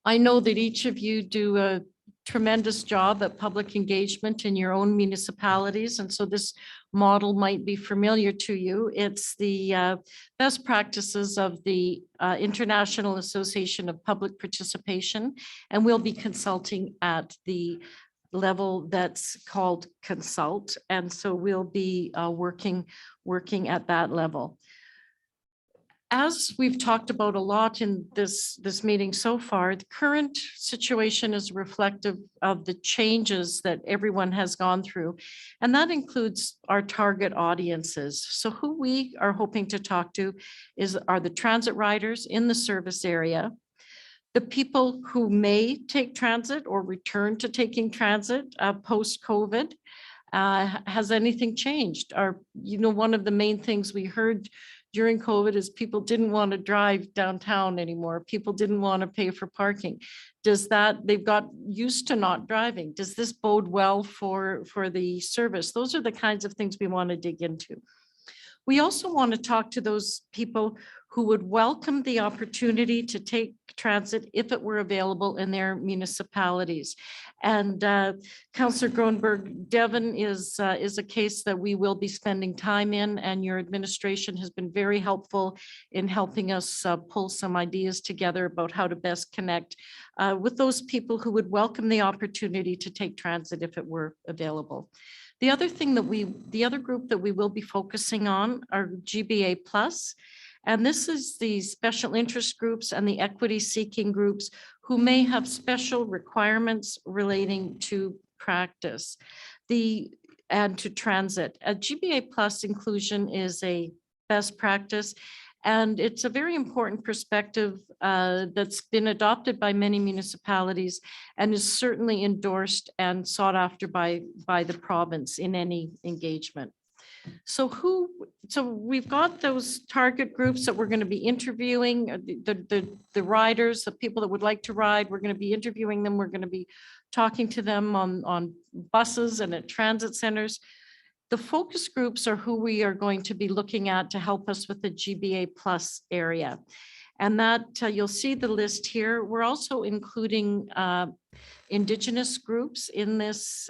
I know that each of you do tremendous job at public engagement in your own municipalities. And so this model might be familiar to you. It's the best practices of the International Association of Public Participation. And we'll be consulting at the level that's called consult. And so we'll be working at that level. As we've talked about a lot in this meeting so far, the current situation is reflective of the changes that everyone has gone through. And that includes our target audiences. So who we are hoping to talk to are the transit riders in the service area, the people who may take transit or return to taking transit post-COVID. Has anything changed? One of the main things we heard during COVID is people didn't want to drive downtown anymore. People didn't want to pay for parking. They've got used to not driving. Does this bode well for the service? Those are the kinds of things we want to dig into. We also want to talk to those people who would welcome the opportunity to take transit if it were available in their municipalities. And Councillor Groenberg, Devon is a case that we will be spending time in, and your administration has been very helpful in helping us pull some ideas together about how to best connect with those people who would welcome the opportunity to take transit if it were available. The other group that we will be focusing on are GBA Plus. And this is the special interest groups and the equity seeking groups who may have special requirements relating to practice and to transit. A GBA Plus inclusion is a best practice, and it's a very important perspective that's been adopted by many municipalities and is certainly endorsed and sought after by the province in any engagement. So we've got those target groups that we're going to be interviewing, the riders, the people that would like to ride. We're going to be interviewing them. We're going to be talking to them on buses and at transit centers. The focus groups are who we are going to be looking at to help us with the GBA Plus area. And that you'll see the list here. We're also including Indigenous groups in this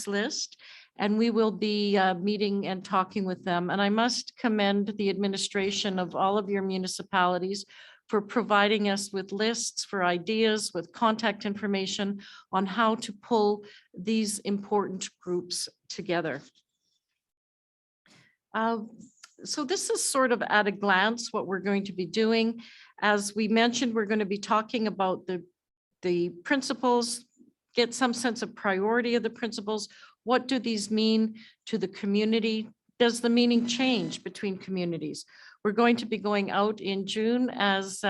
list. And we will be meeting and talking with them. And I must commend the administration of all of your municipalities for providing us with lists, for ideas, with contact information on how to pull these important groups together. So this is sort of at a glance what we're going to be doing. As we mentioned, we're going to be talking about the principles, get some sense of priority of the principles. What do these mean to the community? Does the meaning change between communities? We're going to be going out in June, as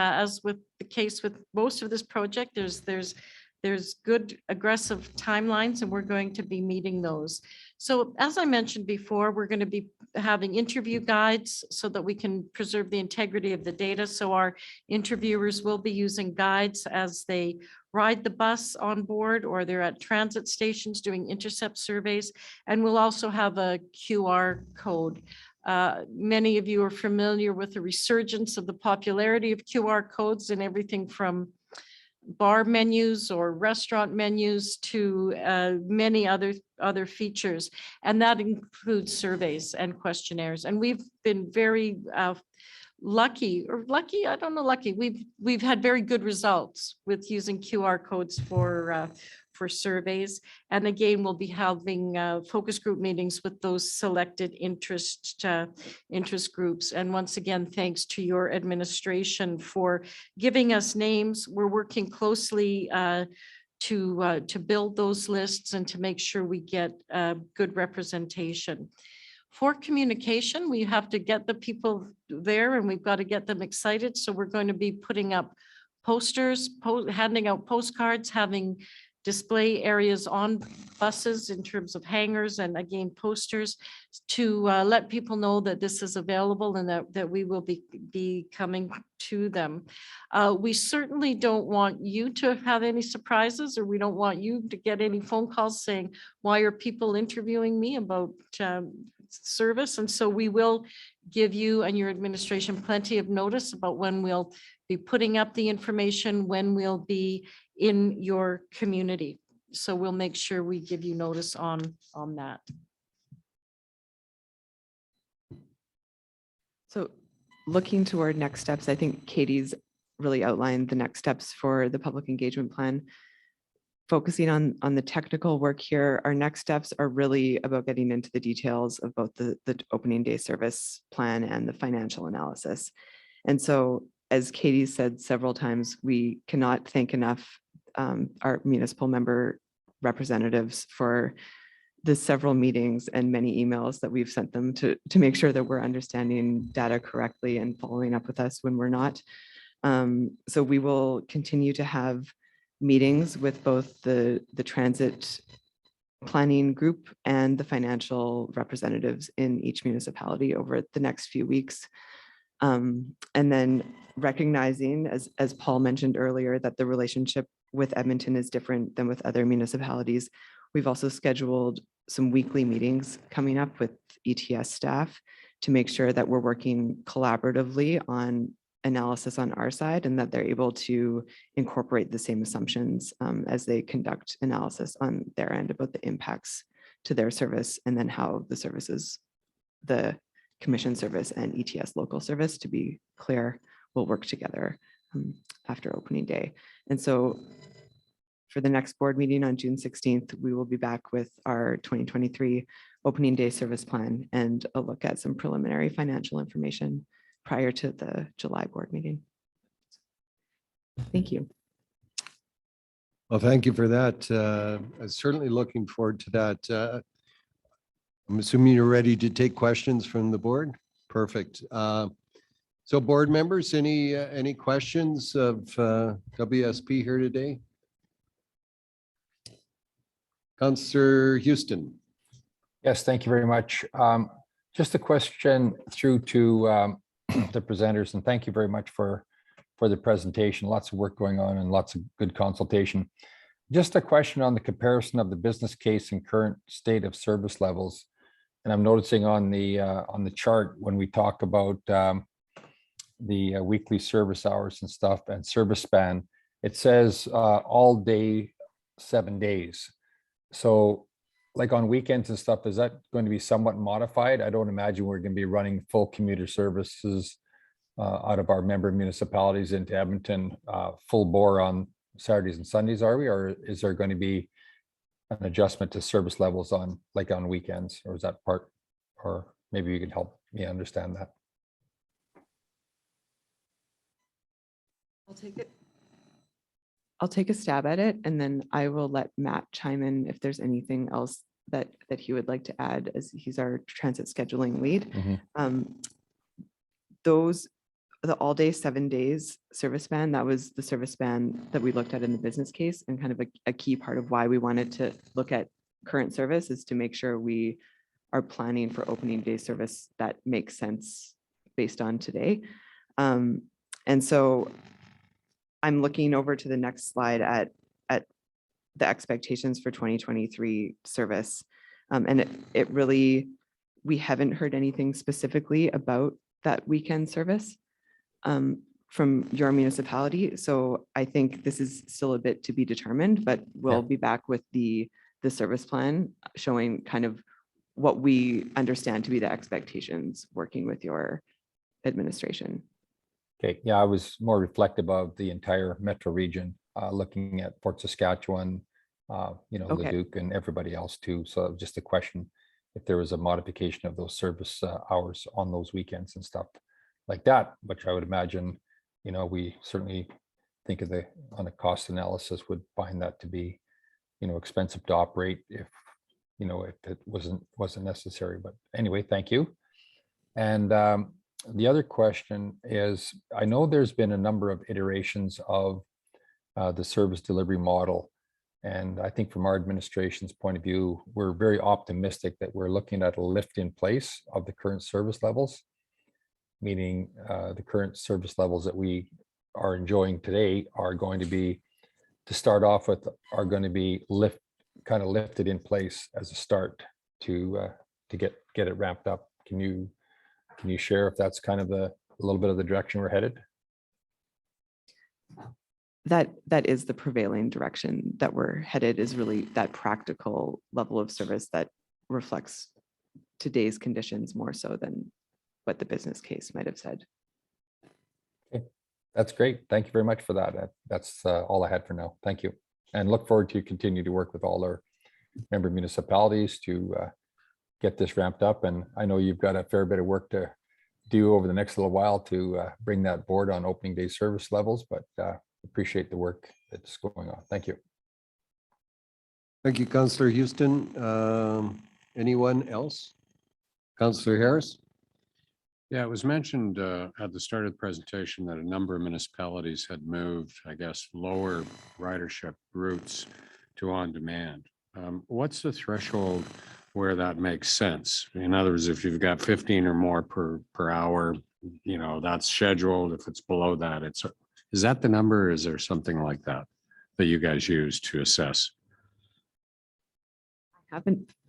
with the case with most of this project. There's good aggressive timelines, and we're going to be meeting those. So as I mentioned before, we're going to be having interview guides so that we can preserve the integrity of the data. So our interviewers will be using guides as they ride the bus on board, or they're at transit stations doing intercept surveys. And we'll also have a QR code. Many of you are familiar with the resurgence of the popularity of QR codes and everything from bar menus or restaurant menus to many other features. And that includes surveys and questionnaires. And we've been very lucky, I don't know, lucky. We've had very good results with using QR codes for surveys. And again, we'll be having focus group meetings with those selected interest groups. And once again, thanks to your administration for giving us names. We're working closely to build those lists and to make sure we get good representation. For communication, we have to get the people there, and we've got to get them excited. So we're going to be putting up posters, handing out postcards, having display areas on buses in terms of hangers, and again, posters to let people know that this is available and that we will be coming to them. We certainly don't want you to have any surprises, or we don't want you to get any phone calls saying, why are people interviewing me about service? And so we will give you and your administration plenty of notice about when we'll be putting up the information, when we'll be in your community. So we'll make sure we give you notice on that. So looking toward next steps, I think Katie's really outlined the next steps for the public engagement plan. Focusing on the technical work here, our next steps are really about getting into the details of both the opening day service plan and the financial analysis. And so, as Katie said several times, we cannot thank enough our municipal member representatives for the several meetings and many emails that we've sent them to make sure that we're understanding data correctly and following up with us when we're not. So we will continue to have meetings with both the transit planning group and the financial representatives in each municipality over the next few weeks. And then recognizing, as Paul mentioned earlier, that the relationship with Edmonton is different than with other municipalities. We've also scheduled some weekly meetings coming up with ETS staff to make sure that we're working collaboratively on analysis on our side and that they're able to incorporate the same assumptions as they conduct analysis on their end about the impacts to their service and then how the services, the commission service and ETS local service, to be clear, will work together after opening day. And so for the next board meeting on June 16th, we will be back with our 2023 opening day service plan and a look at some preliminary financial information prior to the July board meeting. Thank you. Well, thank you for that. I'm certainly looking forward to that. I'm assuming you're ready to take questions from the board. Perfect. So board members, any questions of WSP here today? Councillor Houston. Yes, thank you very much. Just a question through to the presenters, and thank you very much for the presentation. Lots of work going on and lots of good consultation. Just a question on the comparison of the business case and current state of service levels. And I'm noticing on the chart when we talk about the weekly service hours and stuff and service span, it says all day, 7 days. So like on weekends and stuff, is that going to be somewhat modified? I don't imagine we're going to be running full commuter services out of our member municipalities into Edmonton full bore on Saturdays and Sundays, are we? Or is there going to be an adjustment to service levels on like on weekends, or is that part, or maybe you can help me understand that? I'll take a stab at it, and then I will let Matt chime in if there's anything else that he would like to add, as he's our transit scheduling lead. The all day 7 days service span, that was the service span that we looked at in the business case, and kind of a key part of why we wanted to look at current service is to make sure we are planning for opening day service that makes sense based on today. And so I'm looking over to the next slide at the expectations for 2023 service. And it really, we haven't heard anything specifically about that weekend service from your municipality. So I think this is still a bit to be determined, but we'll be back with the service plan showing kind of what we understand to be the expectations working with your administration. Okay, yeah, I was more reflective of the entire metro region, looking at Fort Saskatchewan, Leduc and everybody else too. So just a question if there was a modification of those service hours on those weekends and stuff like that, which I would imagine, we certainly think of on a cost analysis would find that to be, expensive to operate if it wasn't necessary. But anyway, thank you. And the other question is, I know there's been a number of iterations of the service delivery model. And I think from our administration's point of view, we're very optimistic that we're looking at a lift in place of the current service levels, meaning the current service levels that we are enjoying today are going to be, to start off with, are going to be lifted in place as a start to get it ramped up. Can you share if that's kind of a little bit of the direction we're headed? that is the prevailing direction that we're headed, is really that practical level of service that reflects today's conditions more so than what the business case might have said. Okay, that's great. Thank you very much for that. That's all I had for now. Thank you. And look forward to continue to work with all our member municipalities to get this ramped up. And I know you've got a fair bit of work to do over the next little while to bring that board on opening day service levels, but appreciate the work that's going on. Thank you. Thank you, Councillor Houston. Anyone else? Councillor Harris? Yeah, it was mentioned at the start of the presentation that a number of municipalities had moved, I guess, lower ridership routes to on-demand. What's the threshold where that makes sense? In other words, if you've got 15 or more per hour, you know, that's scheduled. If it's below that, is that the number? Or is there something like that that you guys use to assess?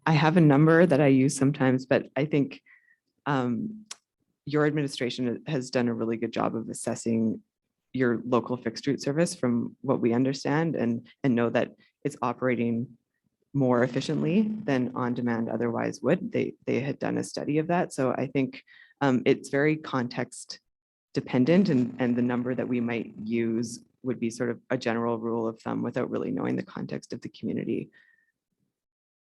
I have a number that I use sometimes, but I think your administration has done a really good job of assessing your local fixed route service from what we understand, and know that it's operating more efficiently than on demand otherwise would. They had done a study of that. So I think it's very context dependent, and the number that we might use would be sort of a general rule of thumb without really knowing the context of the community,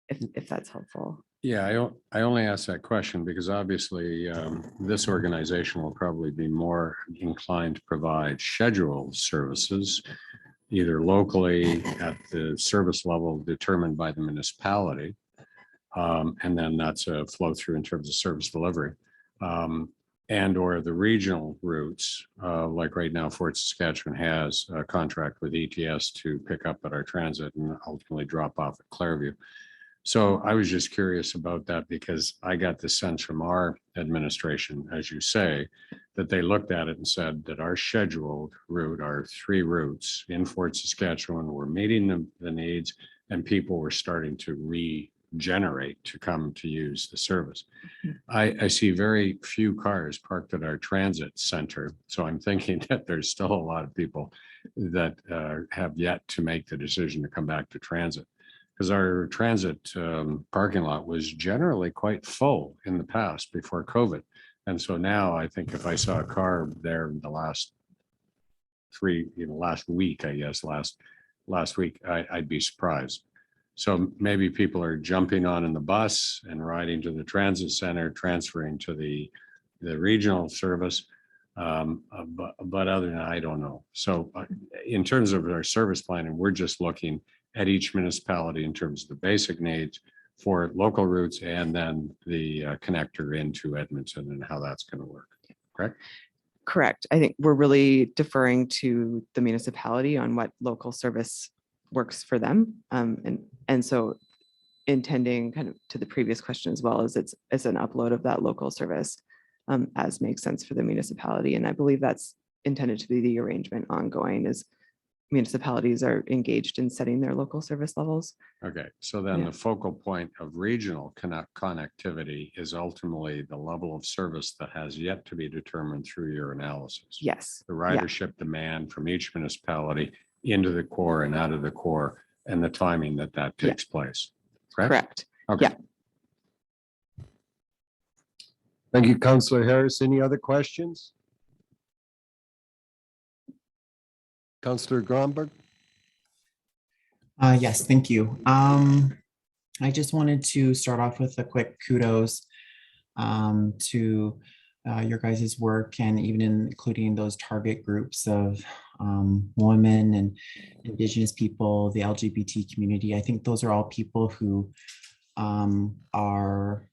if that's helpful. Yeah, I only asked that question because obviously this organization will probably be more inclined to provide scheduled services, either locally at the service level determined by the municipality. And then that's a flow through in terms of service delivery. And or the regional routes, like right now, Fort Saskatchewan has a contract with ETS to pick up at our transit and ultimately drop off at Clairview. So I was just curious about that because I got the sense from our administration, as you say, that they looked at it and said that our scheduled route, our 3 routes in Fort Saskatchewan were meeting the needs, and people were starting to regenerate to come to use the service. I see very few cars parked at our transit center. So I'm thinking that there's still a lot of people that have yet to make the decision to come back to transit. Because our transit parking lot was generally quite full in the past before COVID. And so now I think if I saw a car there in the last week, I guess, last week, I'd be surprised. So maybe people are jumping on in the bus and riding to the transit center, transferring to the regional service. But other than that, I don't know. So in terms of our service planning, we're just looking at each municipality in terms of the basic needs for local routes and then the connector into Edmonton and how that's going to work. Correct? Correct. I think we're really deferring to the municipality on what local service works for them. And so intending, kind of to the previous question as well, is it's an upload of that local service as makes sense for the municipality. And I believe that's intended to be the arrangement ongoing, is municipalities are engaged in setting their local service levels. Okay, so then Yeah. the focal point of regional connectivity is ultimately the level of service that has yet to be determined through your analysis. Yes. The Yeah. ridership demand from each municipality into the core and out of the core, and the timing that takes place. Correct. Okay. Yeah. Thank you, Councillor Harris. Any other questions? Councillor Gromberg? Yes, thank you. I just wanted to start off with a quick kudos to your guys' work, and even including those target groups of women and Indigenous people, the LGBT community. I think those are all people who are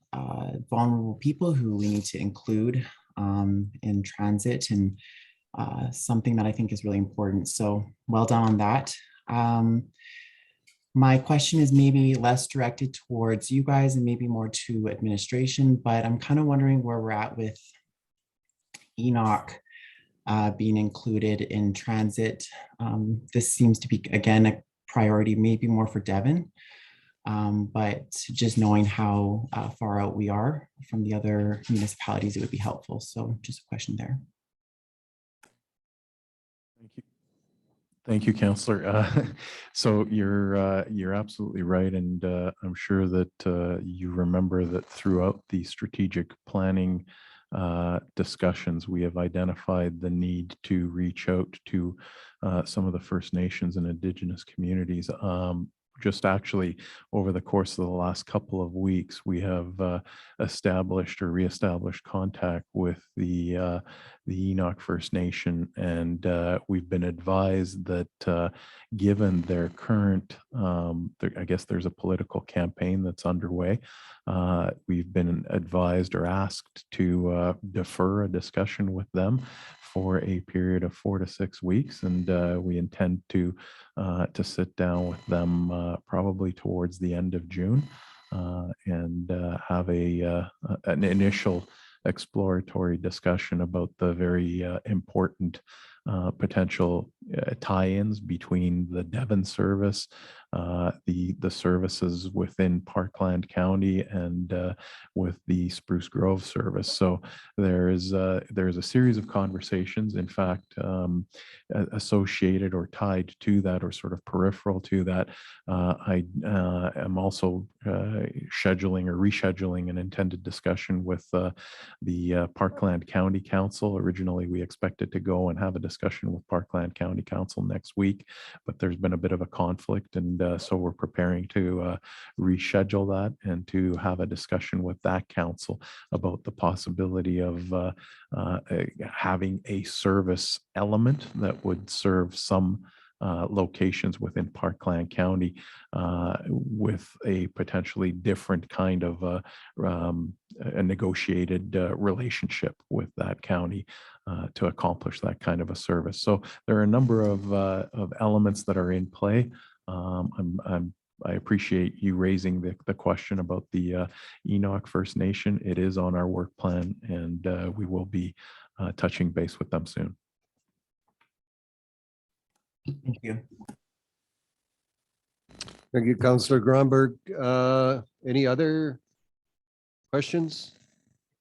vulnerable people who we need to include in transit, and something that I think is really important. So well done on that. My question is maybe less directed towards you guys and maybe more to administration, but I'm kind of wondering where we're at with Enoch being included in transit. This seems to be, again, a priority, maybe more for Devon, but just knowing how far out we are from the other municipalities, it would be helpful. So just a question there. Thank you, Counselor. So you're absolutely right, and I'm sure that you remember that throughout the strategic planning discussions, we have identified the need to reach out to some of the First Nations and Indigenous communities. Just actually over the course of the last couple of weeks, we have established or reestablished contact with the Enoch First Nation, and we've been advised that given their current, I guess there's a political campaign that's underway. We've been advised or asked to defer a discussion with them for a period of 4 to 6 weeks, and we intend to sit down with them probably towards the end of June and have an initial exploratory discussion about the very important potential tie-ins between the Devon service, the services within Parkland County, and with the Spruce Grove service. So there's a series of conversations, in fact, associated or tied to that, or sort of peripheral to that. I am also scheduling or rescheduling an intended discussion with the Parkland County Council. Originally, we expected to go and have a discussion with Parkland County Council next week, but there's been a bit of a conflict, and so we're preparing to reschedule that and to have a discussion with that council about the possibility of having a service element that would serve some locations within Parkland County with a potentially different kind of a negotiated relationship with that county to accomplish that kind of a service. So there are a number of elements that are in play. I appreciate you raising the question about the Enoch First Nation. It is on our work plan, and we will be touching base with them soon. Thank you. Thank you, Councillor Gronberg. Any other questions?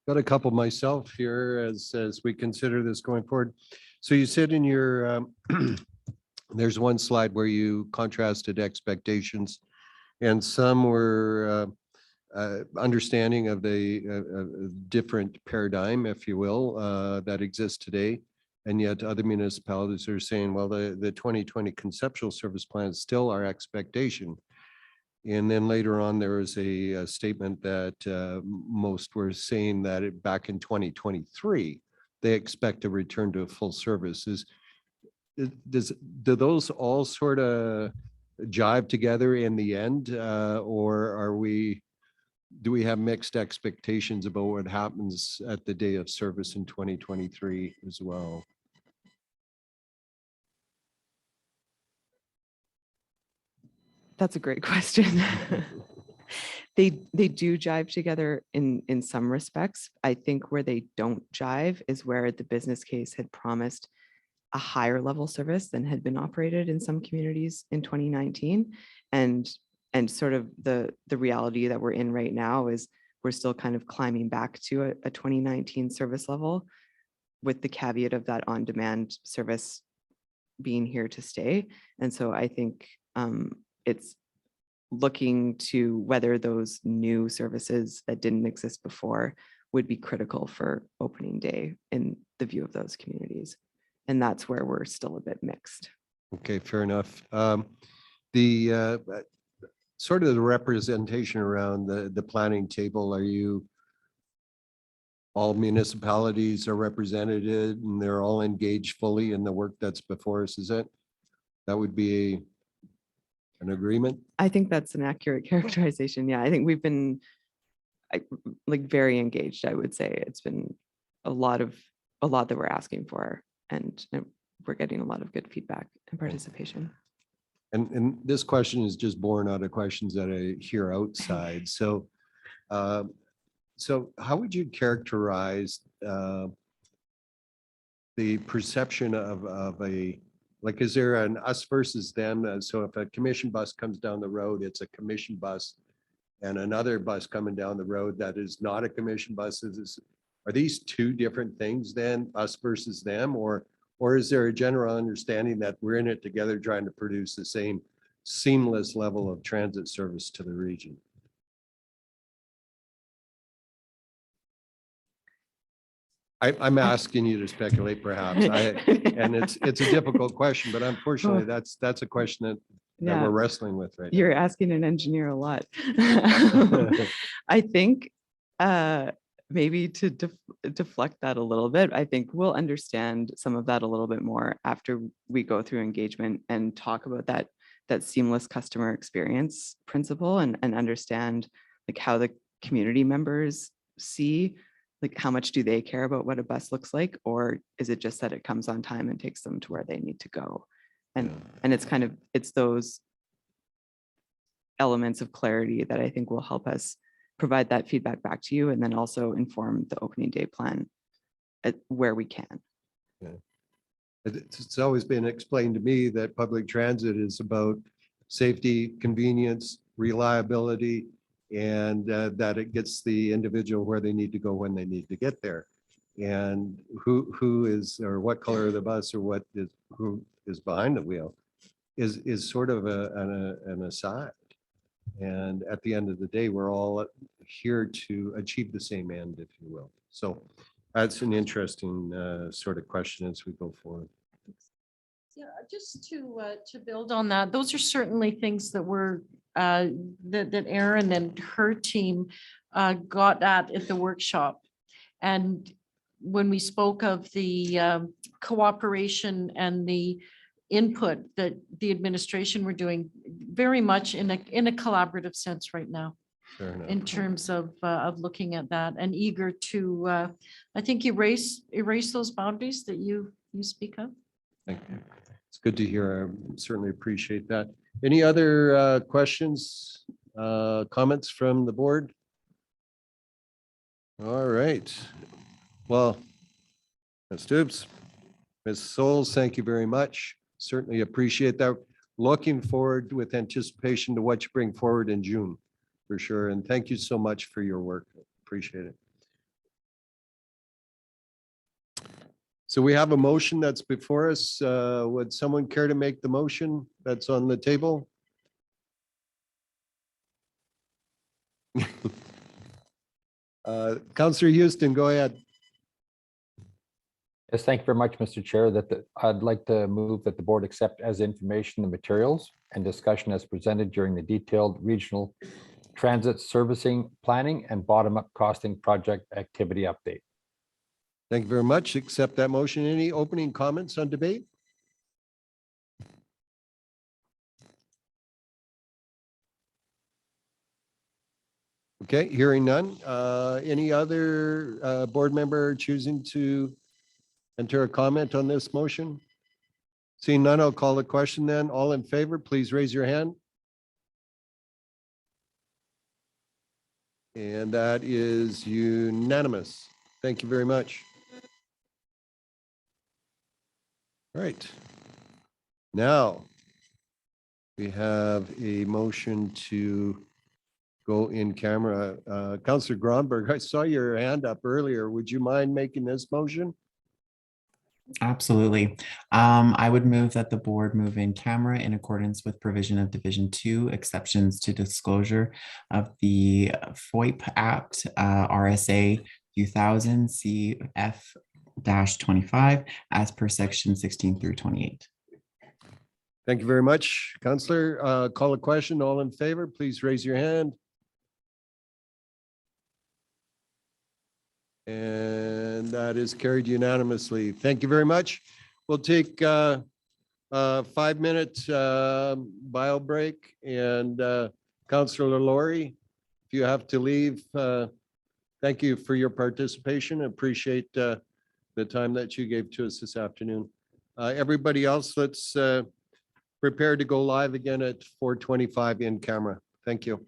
Got a couple myself here as we consider this going forward. So you said in your, there's one slide where you contrasted expectations, and some were understanding of the different paradigm, if you will, that exists today. And yet other municipalities are saying, well, the 2020 conceptual service plan is still our expectation. And then later on, there was a statement that most were saying that back in 2023, they expect a return to a full service. Do those all sort of jive together in the end, or do we have mixed expectations about what happens at the day of service in 2023 as well? That's a great question. They do jive together in some respects. I think where they don't jive is where the business case had promised a higher level service than had been operated in some communities in 2019. And sort of the reality that we're in right now is we're still kind of climbing back to a 2019 service level, with the caveat of that on-demand service being here to stay. And so I think it's looking to whether those new services that didn't exist before would be critical for opening day in the view of those communities. And that's where we're still a bit mixed. Okay, fair enough. The sort of the representation around the planning table, are you, all municipalities are represented and they're all engaged fully in the work that's before us? Is that would be an agreement? I think that's an accurate characterization. Yeah, I think we've been like very engaged. I would say it's been a lot that we're asking for, and we're getting a lot of good feedback and participation. And this question is just born out of questions that I hear outside. So, so how would you characterize the perception of a, like, is there an us versus them? So if a commission bus comes down the road, it's a commission bus, and another bus coming down the road that is not a commission bus, are these two different things then, us versus them, or Or is there a general understanding that we're in it together trying to produce the same seamless level of transit service to the region? I'm asking you to speculate perhaps. And it's a difficult question, but unfortunately, that's a question that Yeah, we're wrestling with right you're asking an engineer a lot. now. I think maybe to deflect that a little bit, I think we'll understand some of that a little bit more after we go through engagement and talk about that seamless customer experience principle and understand like how the community members see, like how much do they care about what a bus looks like, or is it just that it comes on time and takes them to where they need to go? And it's those elements of clarity that I think will help us provide that feedback back to you, and then also inform the opening day plan where we can. It's always been explained to me that public transit is about safety, convenience, reliability, and that it gets the individual where they need to go when they need to get there. And who is, or what color of the bus, or who is behind the wheel is sort of an aside. And at the end of the day, we're all here to achieve the same end, if you will. So that's an interesting sort of question as we go forward. Yeah, just to build on that, those are certainly things that were that Erin and her team got at the workshop. And when we spoke of the cooperation and the input that the administration were doing, very much in a collaborative sense right now, Fair enough. in terms of looking at that, and eager to I think erase those boundaries that you speak of. Thank you. It's good to hear. I certainly appreciate that. Any other questions, comments from the board? All right. Well, Ms. Stoops, Ms. Souls, thank you very much. Certainly appreciate that. Looking forward with anticipation to what you bring forward in June, for sure. And thank you so much for your work. Appreciate it. So we have a motion that's before us. Would someone care to make the motion that's on the table? Councillor Houston, go ahead. Yes, thank you very much, Mr. Chair. I'd like to move that the board accept as information the materials and discussion as presented during the detailed regional transit servicing planning and bottom-up costing project activity update. Thank you very much. Accept that motion. Any opening comments on debate? Okay, hearing none. Any other board member choosing to enter a comment on this motion? Seeing none, I'll call the question then. All in favor, please raise your hand. And that is unanimous. Thank you very much. All right. Now we have a motion to go in camera. Councillor Gronberg, I saw your hand up earlier. Would you mind making this motion? Absolutely. I would move that the board move in camera in accordance with provision of Division 2, exceptions to disclosure of the FOIP Act, RSA 2000 CF-25 as per section 16 through 28. Thank you very much, Councillor. Call a question. All in favor, please raise your hand. And that is carried unanimously. Thank you very much. We'll take a 5-minute bio break, and Councillor Laurie, if you have to leave, thank you for your participation. Appreciate the time that you gave to us this afternoon. Everybody else, let's prepare to go live again at 4:25 in camera. Thank you.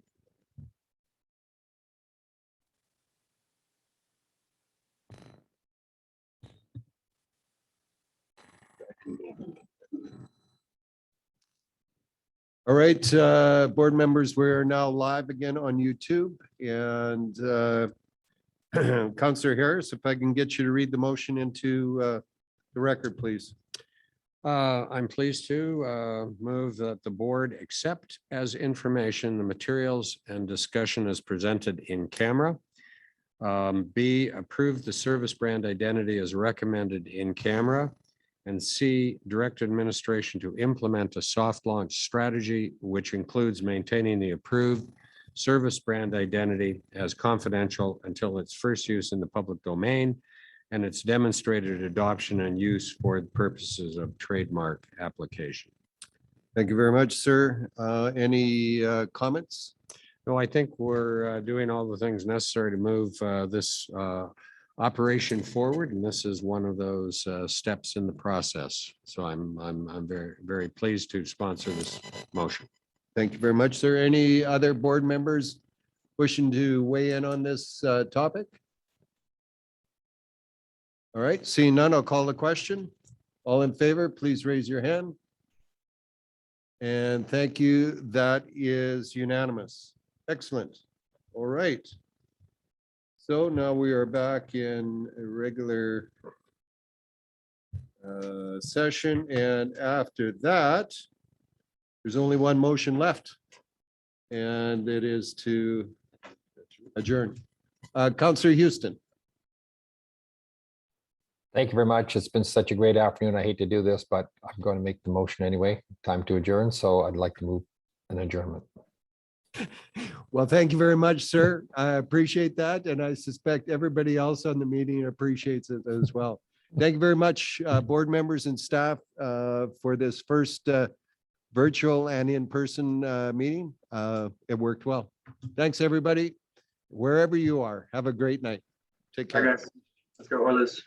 All right, board members, we're now live again on YouTube, and Councillor Harris, if I can get you to read the motion into the record, please. I'm pleased to move that the board accept as information the materials and discussion as presented in camera. B, approve the service brand identity as recommended in camera. And C, direct administration to implement a soft launch strategy, which includes maintaining the approved service brand identity as confidential until its first use in the public domain and its demonstrated adoption and use for the purposes of trademark application. Thank you very much, sir. Any comments? No, I think we're doing all the things necessary to move this operation forward, and this is one of those steps in the process. So I'm very pleased to sponsor this motion. Thank you very much, sir. Any other board members wishing to weigh in on this topic? All right, seeing none, I'll call the question. All in favor, please raise your hand. And thank you. That is unanimous. Excellent. All right. So now we are back in a regular session, and after that, there's only one motion left, and it is to adjourn. Councillor Houston. Thank you very much. It's been such a great afternoon. I hate to do this, but I'm going to make the motion anyway. Time to adjourn. So I'd like to move an adjournment. Well, thank you very much, sir. I appreciate that, and I suspect everybody else on the meeting appreciates it as well. Thank you very much, board members and staff, for this first virtual and in-person meeting. It worked well. Thanks, everybody. Wherever you are, have a great night. Take care. Let's go, Orlis.